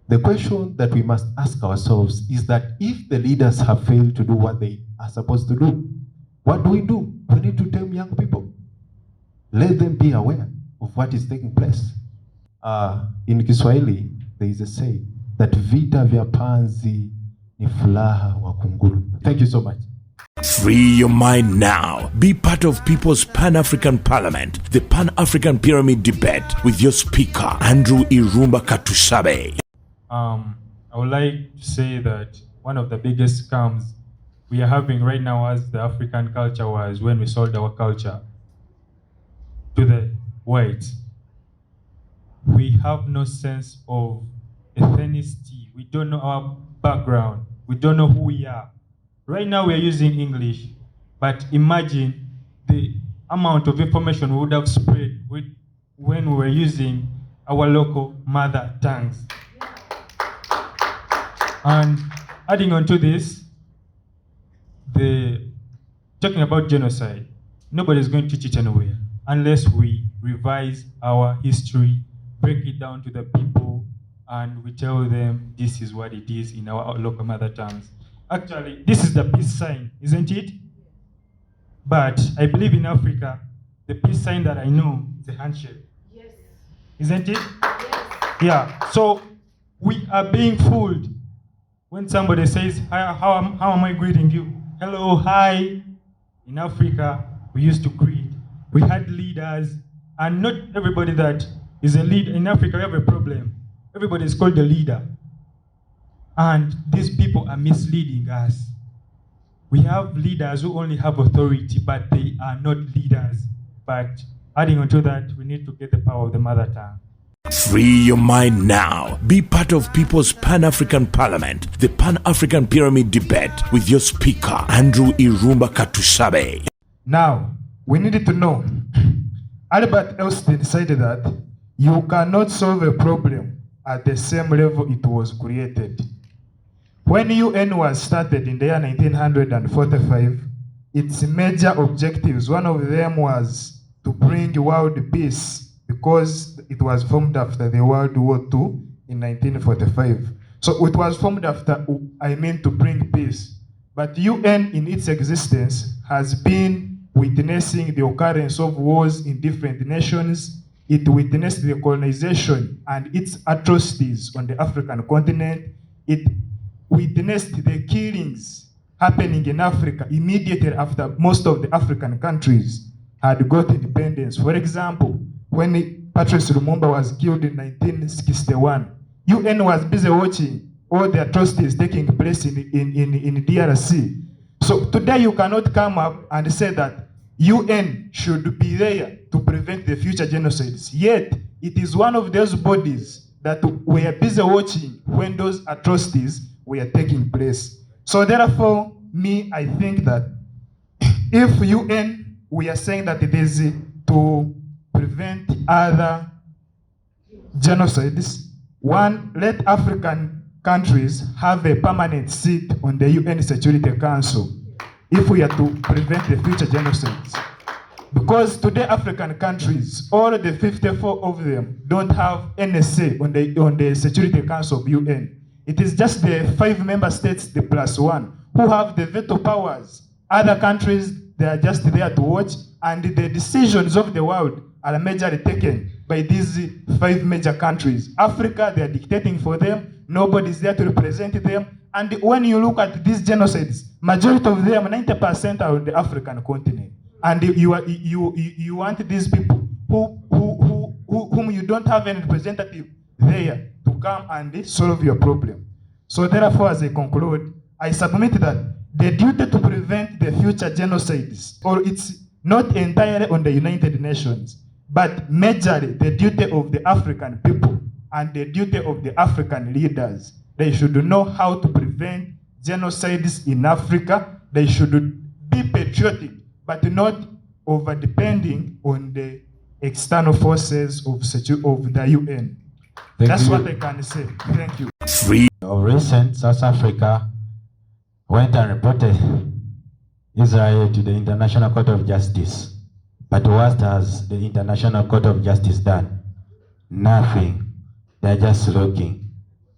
the question that we must ask ourselves is that if the leaders have failed to do what they are supposed to do, what do? We need to tell young people. Let them be aware of what is taking place. In Kiswahili, there is a saying that vita vya panzi ni furaha wa kunguru. Thank you so much.
Free your mind now. Be part of People's Pan-African Parliament, the Pan-African Pyramid Debate with your speaker, Andrew Irumba Katusabe.
I would like to say that one of the biggest scams we are having right now as the African culture was when we sold our culture to the whites. We have no sense of ethnicity. We don't know our background. We don't know who we are. Right now we are using English, but imagine the amount of information we would have spread when we were using our local mother tongues. And adding on to this, talking about genocide, nobody's going to teach it anywhere unless we revise our history, break it down to the people, and we tell them this is what it is in our local mother tongues. Actually, this is the peace sign, isn't it? But I believe in Africa, the peace sign that I know is a handshake. Yes. Isn't it? Yes. Yeah. So we are being fooled when somebody says, how am I greeting you? Hello, hi. In Africa, we used to greet. We had leaders, and not everybody that is a leader. In Africa, we have a problem. Everybody is called a leader. And these people are misleading us. We have leaders who only have authority, but they are not leaders. But adding on to that, we need to get the power of the mother tongue.
Free your mind now. Be part of People's Pan-African Parliament, the Pan-African Pyramid Debate with your speaker, Andrew Irumba Katusabe.
Now, we needed to know, Albert Einstein decided that you cannot solve a problem at the same level it was created. When UN was started in the year 1945, its major objectives, one of them was to bring world peace, because it was formed after the World War II in 1945. So it was formed to bring peace. But UN in its existence has been witnessing the occurrence of wars in different nations. It witnessed the colonization and its atrocities on the African continent. It witnessed the killings happening in Africa immediately after most of the African countries had got independence. For example, when Patrice Lumumba was killed in 1961, UN was busy watching all the atrocities taking place in DRC. So today you cannot come up and say that UN should be there to prevent the future genocides. Yet, it is one of those bodies that were busy watching when those atrocities were taking place. So therefore, I think that if UN, we are saying that it is to prevent other genocides, one, let African countries have a permanent seat on the UN Security Council if we are to prevent the future genocides. Because today African countries, all the 54 of them, don't have any say on the Security Council of UN. It is just the 5 member states, the +1, who have the veto powers. Other countries, they are just there to watch, and the decisions of the world are majorly taken by these 5 major countries. Africa, they are dictating for them. Nobody is there to represent them. And when you look at these genocides, majority of them, 90% are on the African continent. And you want these people whom you don't have any representative there to come and solve your problem. So therefore, as I conclude, I submit that the duty to prevent the future genocides, or it's not entirely on the United Nations, but majorly the duty of the African people and the duty of the African leaders. They should know how to prevent genocides in Africa. They should be patriotic, but not over-depending on the external forces of the UN. That's what I can say. Thank you.
Of recent, South Africa went and reported Israel to the International Court of Justice. But what has the International Court of Justice done? Nothing. They're just looking.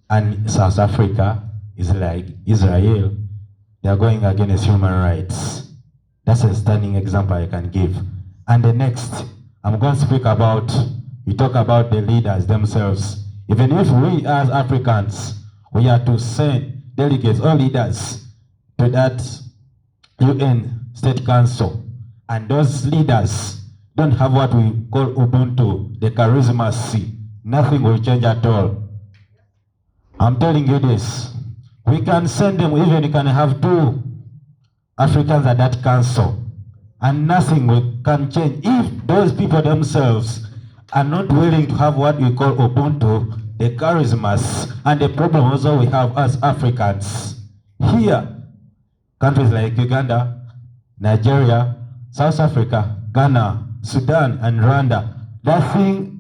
And South Africa is like Israel. They're going against human rights. That's a stunning example I can give. And the next, I'm going to speak about, we talk about the leaders themselves. Even if we as Africans, we are to send delegates or leaders to that UN State Council, and those leaders don't have what we call Ubuntu, the charisma C, nothing will change at all. I'm telling you this, we can send them, even you can have 2 Africans at that council, and nothing can change if those people themselves are not willing to have what we call Ubuntu, the charismas, and the problem also we have as Africans. Here, countries like Uganda, Nigeria, South Africa, Ghana, Sudan, and Rwanda, that thing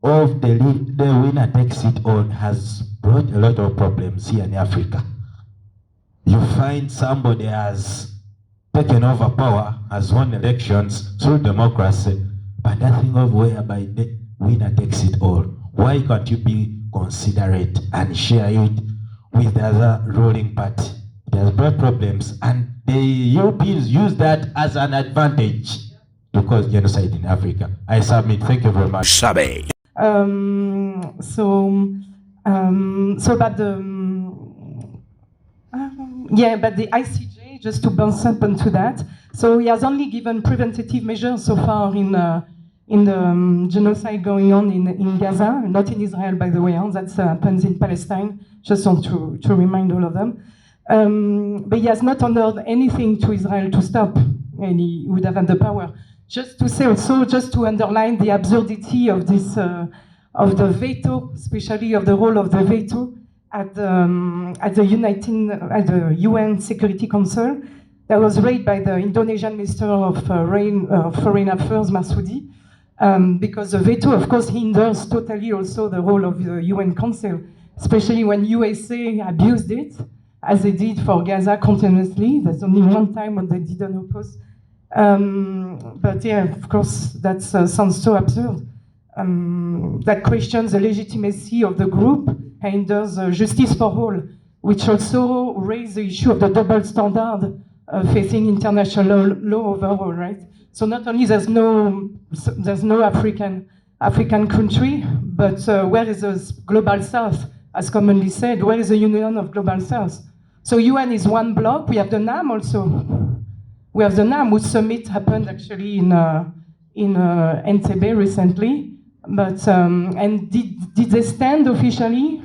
of the winner takes it all has brought a lot of problems here in Africa. You find somebody has taken over power, has won elections through democracy, but that thing of whereby the winner takes it all. Why can't you be considerate and share it with the other ruling party? It has brought problems, and the Europeans use that as an advantage to cause genocide in Africa. I submit. Thank you very much.
Sabe.
But the ICJ, just to bounce up onto that, so he has only given preventative measures so far in the genocide going on in Gaza, not in Israel, by the way. That happens in Palestine. Just want to remind all of them. But he has not ordered anything to Israel to stop, and he would have had the power. Just to say also, just to underline the absurdity of this, of the veto, especially of the role of the veto at the UN Security Council, that was raised by the Indonesian Minister of Foreign Affairs, Marsudi, because the veto, of course, hinders totally also the role of the UN Council, especially when USA abused it, as they did for Gaza continuously. There's only one time when they didn't oppose. But yeah, of course, that sounds so absurd. That questions the legitimacy of the group, hinders justice for all, which also raises the issue of the double standard facing international law overall, right? So not only there's no African country, but where is the global south, as commonly said? Where is the Union of Global South? So UN is one block. We have the NAM also. We have the NAM, whose summit happened actually in Entebbe recently. But and did they stand officially?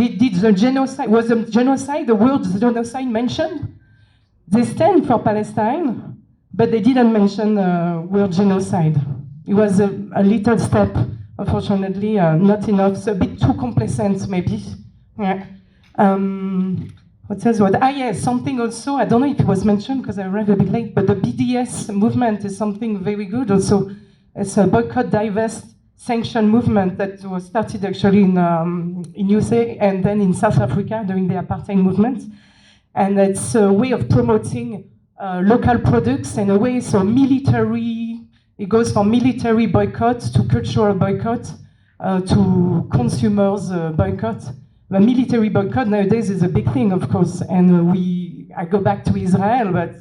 did the genocide, was the genocide, the word genocide mentioned? They stand for Palestine, but they didn't mention word genocide. It was a little step, unfortunately, not enough, so a bit too complacent maybe. Yeah. What else? Yes, something also, I don't know if it was mentioned because I arrived a bit late, but the BDS movement is something very good also. It's a boycott, divest, sanction movement that was started actually in USA and then in South Africa during the apartheid movement. And it's a way of promoting local products in a way, so military, it goes from military boycott to cultural boycott to consumers boycott. The military boycott nowadays is a big thing, of course, and I go back to Israel, but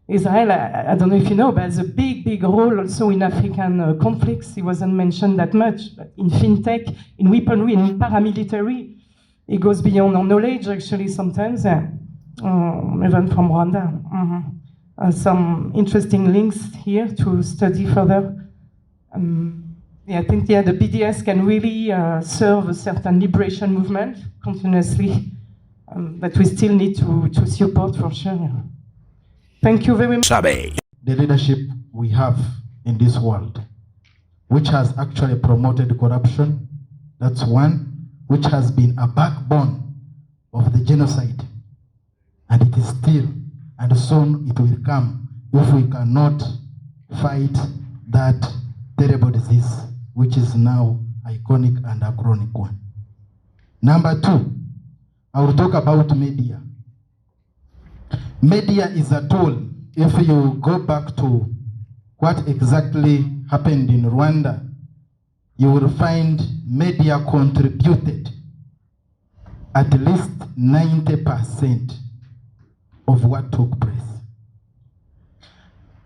Israel, I don't know if you know, but has a big role also in African conflicts. It wasn't mentioned that much, but in fintech, in weaponry, in paramilitary, it goes beyond our knowledge, actually, sometimes, even from Rwanda. Some interesting links here to study further. I think the BDS can really serve a certain liberation movement continuously, that we still need to support for sure. Thank you very much.
Sabe.
The leadership we have in this world, which has actually promoted corruption, that's one, which has been a backbone of the genocide. And it is still, and soon it will come, if we cannot fight that terrible disease, which is now iconic and a chronic one. Number two, I will talk about media. Media is a tool. If you go back to what exactly happened in Rwanda, you will find media contributed at least 90% of what took place.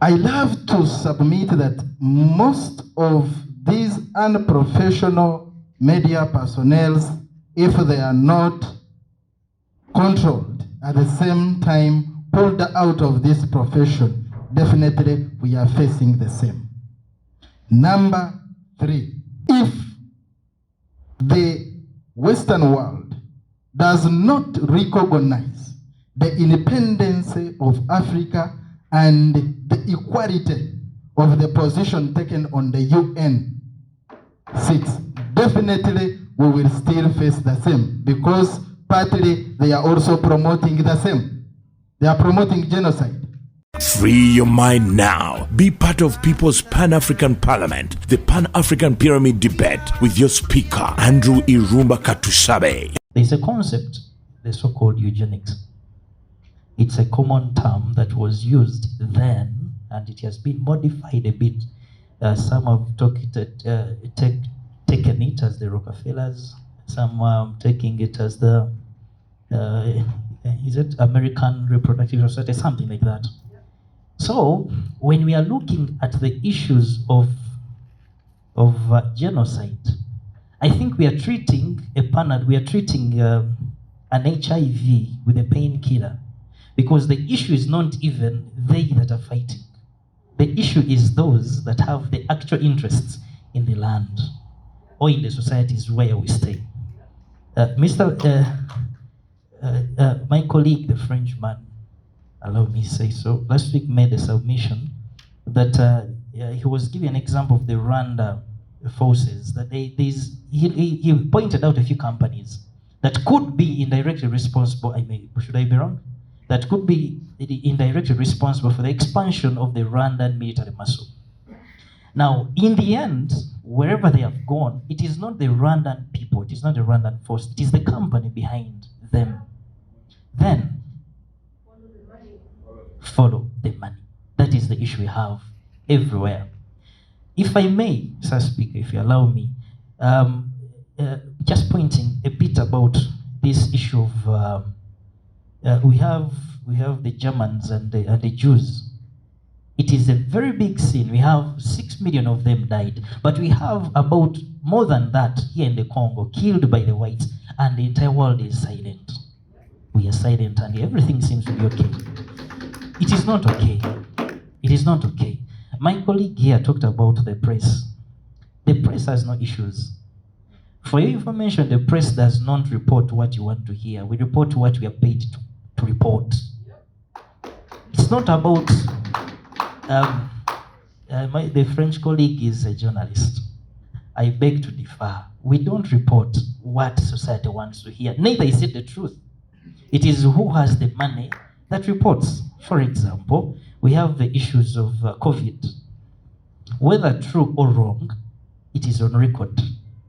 I love to submit that most of these unprofessional media personnel, if they are not controlled, at the same time pulled out of this profession, definitely we are facing the same. Number three, if the Western world does not recognize the independence of Africa and the equality of the position taken on the UN 6, definitely we will still face the same, because partly they are also promoting the same. They are promoting genocide.
Free your mind now. Be part of People's Pan-African Parliament, the Pan-African Pyramid Debate with your speaker, Andrew Irumba Katusabe.
There's a concept, the so-called eugenics. It's a common term that was used then, and it has been modified a bit. Some have taken it as the Rockefellers. Some are taking it as the is it American Reproductive Society, something like that. So when we are looking at the issues of genocide, I think we are treating an HIV with a painkiller, because the issue is not even they that are fighting. The issue is those that have the actual interests in the land or in the societies where we stay. My colleague, the Frenchman, allow me to say so, last week made a submission that he was giving an example of the Rwanda forces, that he pointed out a few companies that could be indirectly responsible, should I be wrong? That could be indirectly responsible for the expansion of the Rwandan military muscle. Now, in the end, wherever they have gone, it is not the Rwandan people, it is not the Rwandan force, it is the company behind them. Then, follow the money. That is the issue we have everywhere. If I may, Sir Speaker, if you allow me, just pointing a bit about this issue of we have the Germans and the Jews. It is a very big sin. We have 6 million of them died, but we have about more than that here in the Congo, killed by the whites, and the entire world is silent. We are silent, and everything seems to be okay. It is not okay. It is not okay. My colleague here talked about the press. The press has no issues. For your information, the press does not report what you want to hear. We report what we are paid to report. It's not about, the French colleague is a journalist. I beg to differ. We don't report what society wants to hear. Neither is it the truth. It is who has the money that reports. For example, we have the issues of COVID. Whether true or wrong, it is on record.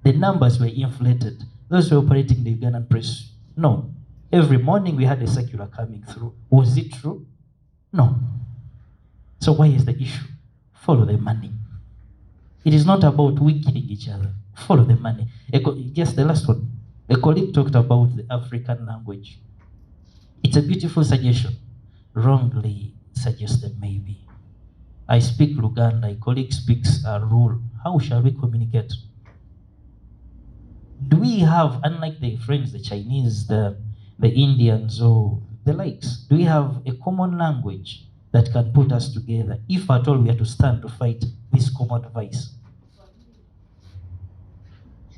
The numbers were inflated. Those who were operating the Ugandan press, no. Every morning we had a circular coming through. Was it true? No. So why is the issue? Follow the money. It is not about we killing each other. Follow the money. Just the last one. A colleague talked about the African language. It's a beautiful suggestion. Wrongly suggested, maybe. I speak Luganda, a colleague speaks Rule. How shall we communicate? Do we have, unlike the French, the Chinese, the Indians, or the likes, do we have a common language that can put us together, if at all we are to stand to fight this common vice?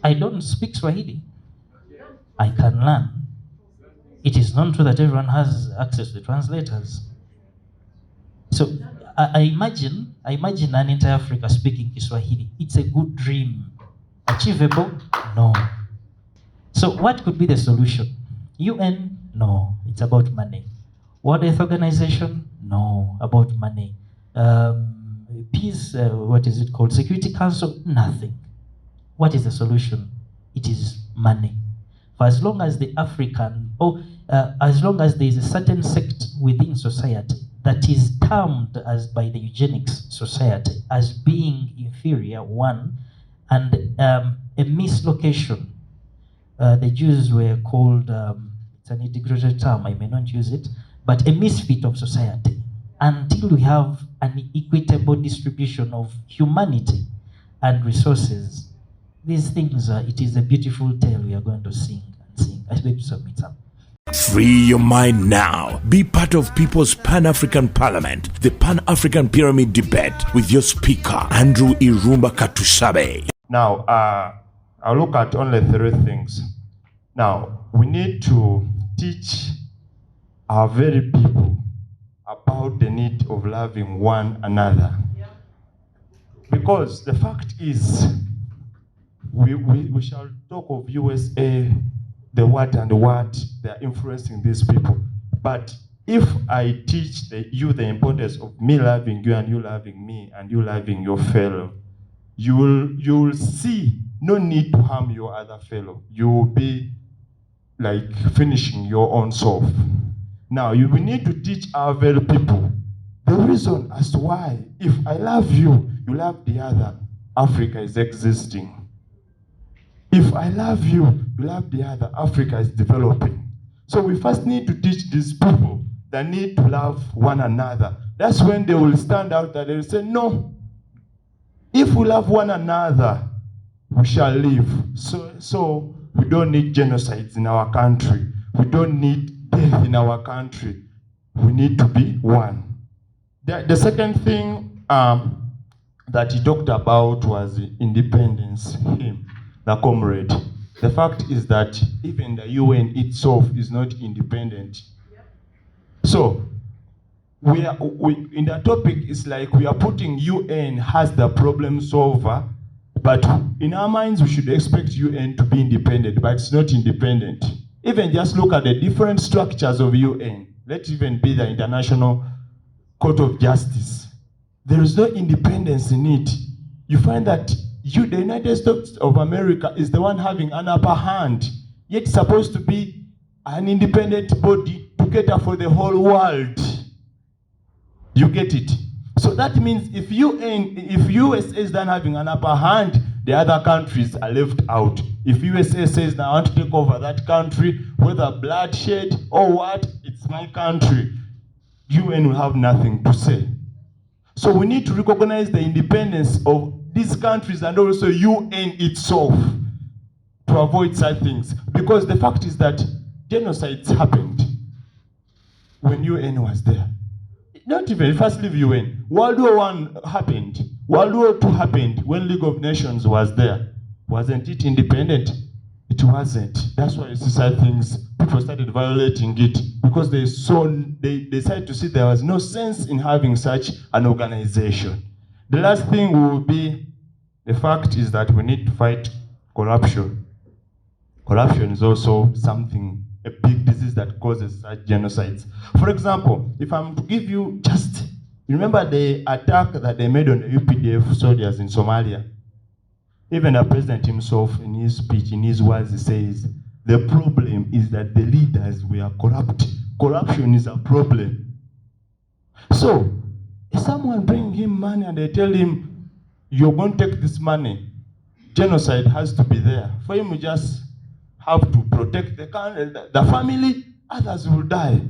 I don't speak Swahili. I can learn. It is not true that everyone has access to translators. So I imagine an entire Africa speaking Kiswahili. It's a good dream. Achievable? No. So what could be the solution? UN? No. It's about money. World Health Organization? No. About money. Peace, what is it called? Security Council? Nothing. What is the solution? It is money. For as long as the African, as long as there is a certain sect within society that is termed as by the eugenics society as being inferior, one, and a mislocation. The Jews were called, it's an integrated term, I may not use it, but a misfit of society. Until we have an equitable distribution of humanity and resources, these things, it is a beautiful tale we are going to sing and sing. I beg to submit some.
Free your mind now. Be part of People's Pan-African Parliament, the Pan-African Pyramid Debate with your speaker, Andrew Irumba Katusabe.
Now, I'll look at only 3 things. Now, we need to teach our very people about the need of loving one another. Because the fact is, we shall talk of USA, the what and the what, they are influencing these people. But if I teach you the importance of me loving you and you loving me and you loving your fellow, you will see no need to harm your other fellow. You will be like finishing your own self. Now, you will need to teach our very people the reason as to why, if I love you, you love the other, Africa is existing. If I love you, you love the other, Africa is developing. So we first need to teach these people the need to love one another. That's when they will stand out that they will say, no, if we love one another, we shall live. So we don't need genocides in our country. We don't need death in our country. We need to be one. The second thing that he talked about was independence, him, the comrade. The fact is that even the UN itself is not independent. So in the topic, it's like we are putting UN as the problem solver, but in our minds, we should expect UN to be independent, but it's not independent. Even just look at the different structures of UN. Let's even be the International Court of Justice. There is no independence in it. You find that the United States of America is the one having an upper hand, yet it's supposed to be an independent body to cater for the whole world. You get it? So that means if USA is then having an upper hand, the other countries are left out. If USA says, now I want to take over that country, whether bloodshed or what, it's my country, UN will have nothing to say. So we need to recognize the independence of these countries and also UN itself to avoid such things. Because the fact is that genocides happened when UN was there. Not even, first leave UN. World War I happened. World War II happened when League of Nations was there. Wasn't it independent? it wasn't. That's why suicide things, people started violating it because they decided to see there was no sense in having such an organization. The last thing will be, the fact is that we need to fight corruption. Corruption is also something, a big disease that causes such genocides. For example, if I'm to give you just, remember the attack that they made on the UPDF soldiers in Somalia? Even the president himself, in his speech, in his words, he says, the problem is that the leaders were corrupt. Corruption is a problem. So, if someone bring him money and they tell him, you're going to take this money, genocide has to be there. For him, we just have to protect the country, the family, others will die.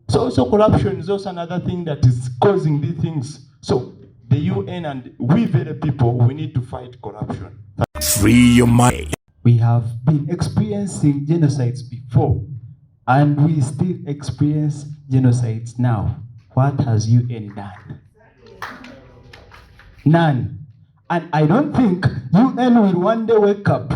So also corruption is also another thing that is causing these things. So the UN and we very people, we need to fight corruption.
Free your mind.
We have been experiencing genocides before, and we still experience genocides now. What has UN done? None. And I don't think UN will one day wake up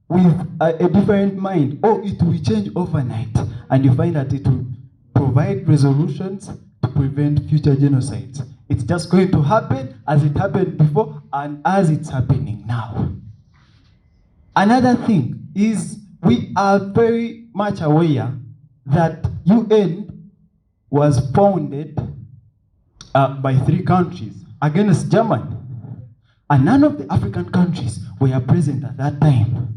with a different mind, or it will change overnight, and you find that it will provide resolutions to prevent future genocides. It's just going to happen as it happened before and as it's happening now. Another thing is we are very much aware that UN was founded by 3 countries against Germany, and none of the African countries were present at that time.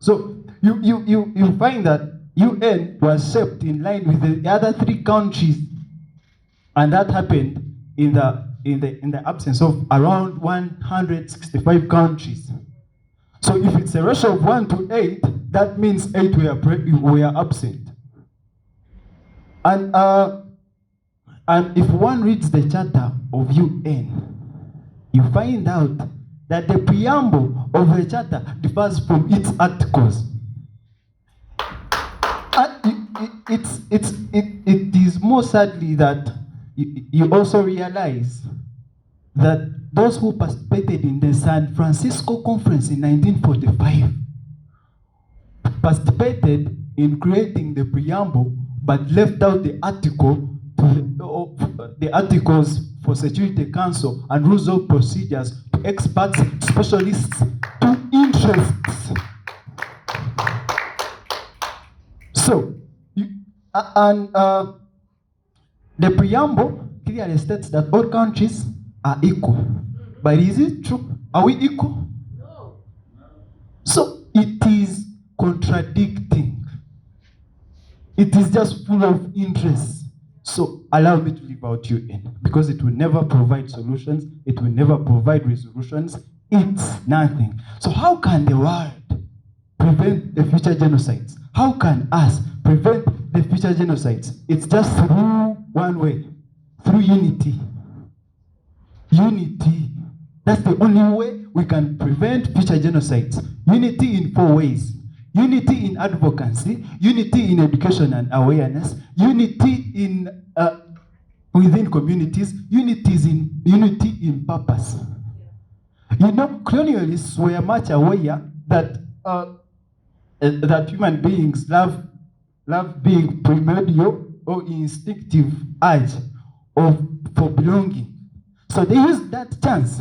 So you find that UN was shaped in line with the other 3 countries, and that happened in the absence of around 165 countries. So if it's a ratio of 1 to 8, that means 8 were absent. And if one reads the Charter of UN, you find out that the preamble of the Charter differs from its articles. It is more sadly that you also realize that those who participated in the San Francisco Conference in 1945 participated in creating the preamble, but left out the the articles for Security Council and rules of procedures to experts, specialists, to interests. So, the preamble clearly states that all countries are equal. But is it true? Are we equal? No. So it is contradicting. It is just full of interests. So allow me to leave out UN, because it will never provide solutions. It will never provide resolutions. It's nothing. So how can the world prevent the future genocides? How can us prevent the future genocides? It's just through one way, through unity. Unity. That's the only way we can prevent future genocides. Unity in 4 ways. Unity in advocacy, unity in education and awareness, unity in within communities, unity in purpose. You know, colonialists were much aware that that human beings love being primordial or instinctive urge for belonging. So they used that chance.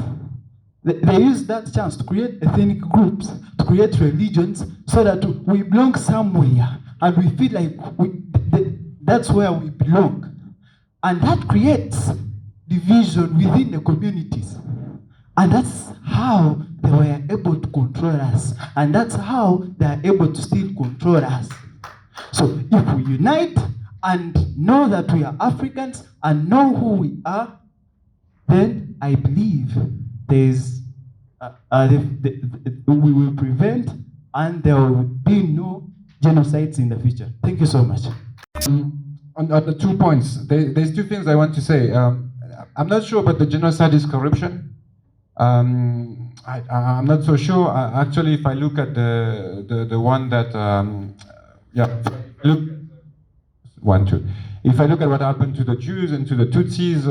They used that chance to create ethnic groups, to create religions, so that we belong somewhere and we feel like that's where we belong. And that creates division within the communities. And that's how they were able to control us. And that's how they are able to still control us. So if we unite and know that we are Africans and know who we are, then I believe there's we will prevent and there will be no genocides in the future. Thank you so much.
On the 2 points, there's 2 things I want to say. I'm not sure about the genocide is corruption. I'm not so sure. Actually, if I look at the one that, if I look at what happened to the Jews and to the Tutsis,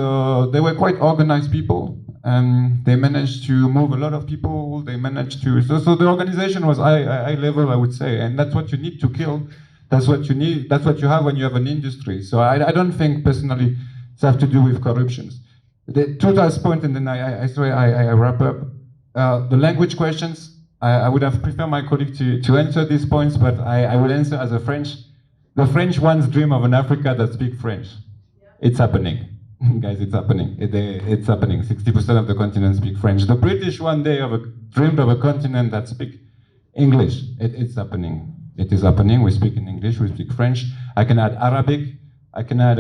they were quite organized people. They managed to move a lot of people. They managed to, so the organization was high level, I would say, and that's what you need to kill. That's what you need. That's what you have when you have an industry. So I don't think personally it has to do with corruptions. The two last point, and then I swear I wrap up. The language questions. I would have preferred my colleague to answer these points, but I will answer as a French. The French ones dream of an Africa that speaks French. It's happening. Guys, it's happening. It's happening. 60% of the continent speak French. The British one day dreamed of a continent that speaks English. It's happening. It is happening. We speak in English. We speak French. I can add Arabic. I can add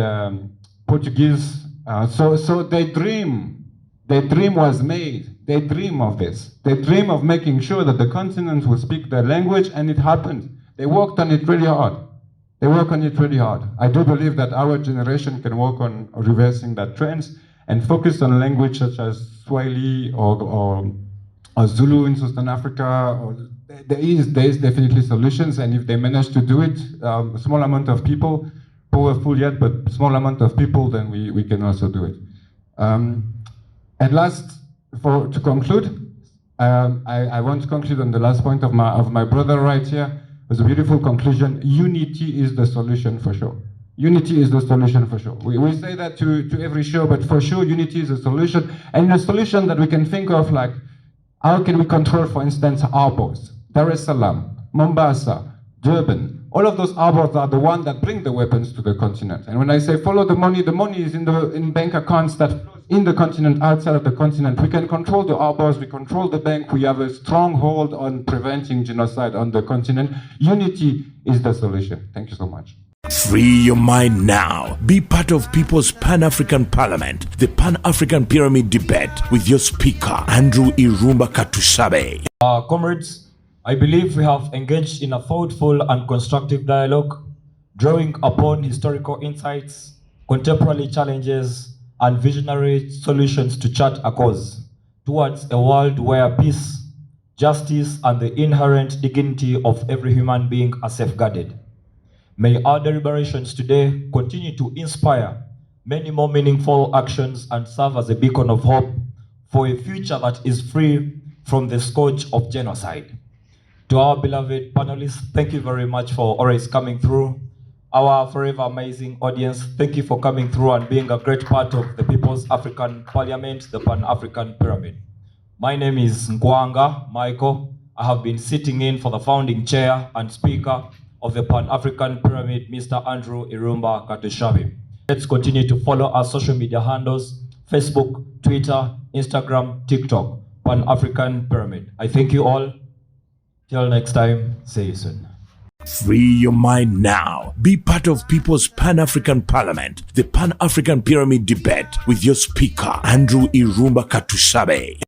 Portuguese. So they dream. Their dream was made. They dream of this. They dream of making sure that the continent will speak their language, and it happened. They worked on it really hard. They work on it really hard. I do believe that our generation can work on reversing that trend and focus on language such as Swahili or Zulu in Southern Africa. There is definitely solutions, and if they manage to do it, a small amount of people, powerful yet, but small amount of people, then we can also do it. And last, to conclude, I want to conclude on the last point of my brother right here. It was a beautiful conclusion. Unity is the solution for sure. Unity is the solution for sure. We say that to every show, but for sure unity is a solution. And a solution that we can think of, like, how can we control, for instance, harbors? Dar es Salaam, Mombasa, Durban. All of those harbors are the ones that bring the weapons to the continent. And when I say follow the money is in bank accounts that flow in the continent, outside of the continent. We can control the harbors, we control the bank, we have a stronghold on preventing genocide on the continent. Unity is the solution. Thank you so much.
Free your mind now. Be part of People's Pan-African Parliament, the Pan-African Pyramid Debate with your speaker, Andrew Irumba Katusabe.
Comrades, I believe we have engaged in a thoughtful and constructive dialogue, drawing upon historical insights, contemporary challenges, and visionary solutions to chart a course towards a world where peace, justice, and the inherent dignity of every human being are safeguarded. May our deliberations today continue to inspire many more meaningful actions and serve as a beacon of hope for a future that is free from the scourge of genocide. To our beloved panelists, thank you very much for always coming through. Our forever amazing audience, thank you for coming through and being a great part of the People's African Parliament, the Pan-African Pyramid. My name is Nkwanga Michael. I have been sitting in for the founding chair and speaker of the Pan-African Pyramid, Mr. Andrew Irumba Katusabe. Let's continue to follow our social media handles, Facebook, Twitter, Instagram, TikTok, Pan-African Pyramid. I thank you all. Till next time, see you soon.
Free your mind now. Be part of People's Pan-African Parliament, the Pan-African Pyramid Debate with your speaker, Andrew Irumba Katusabe.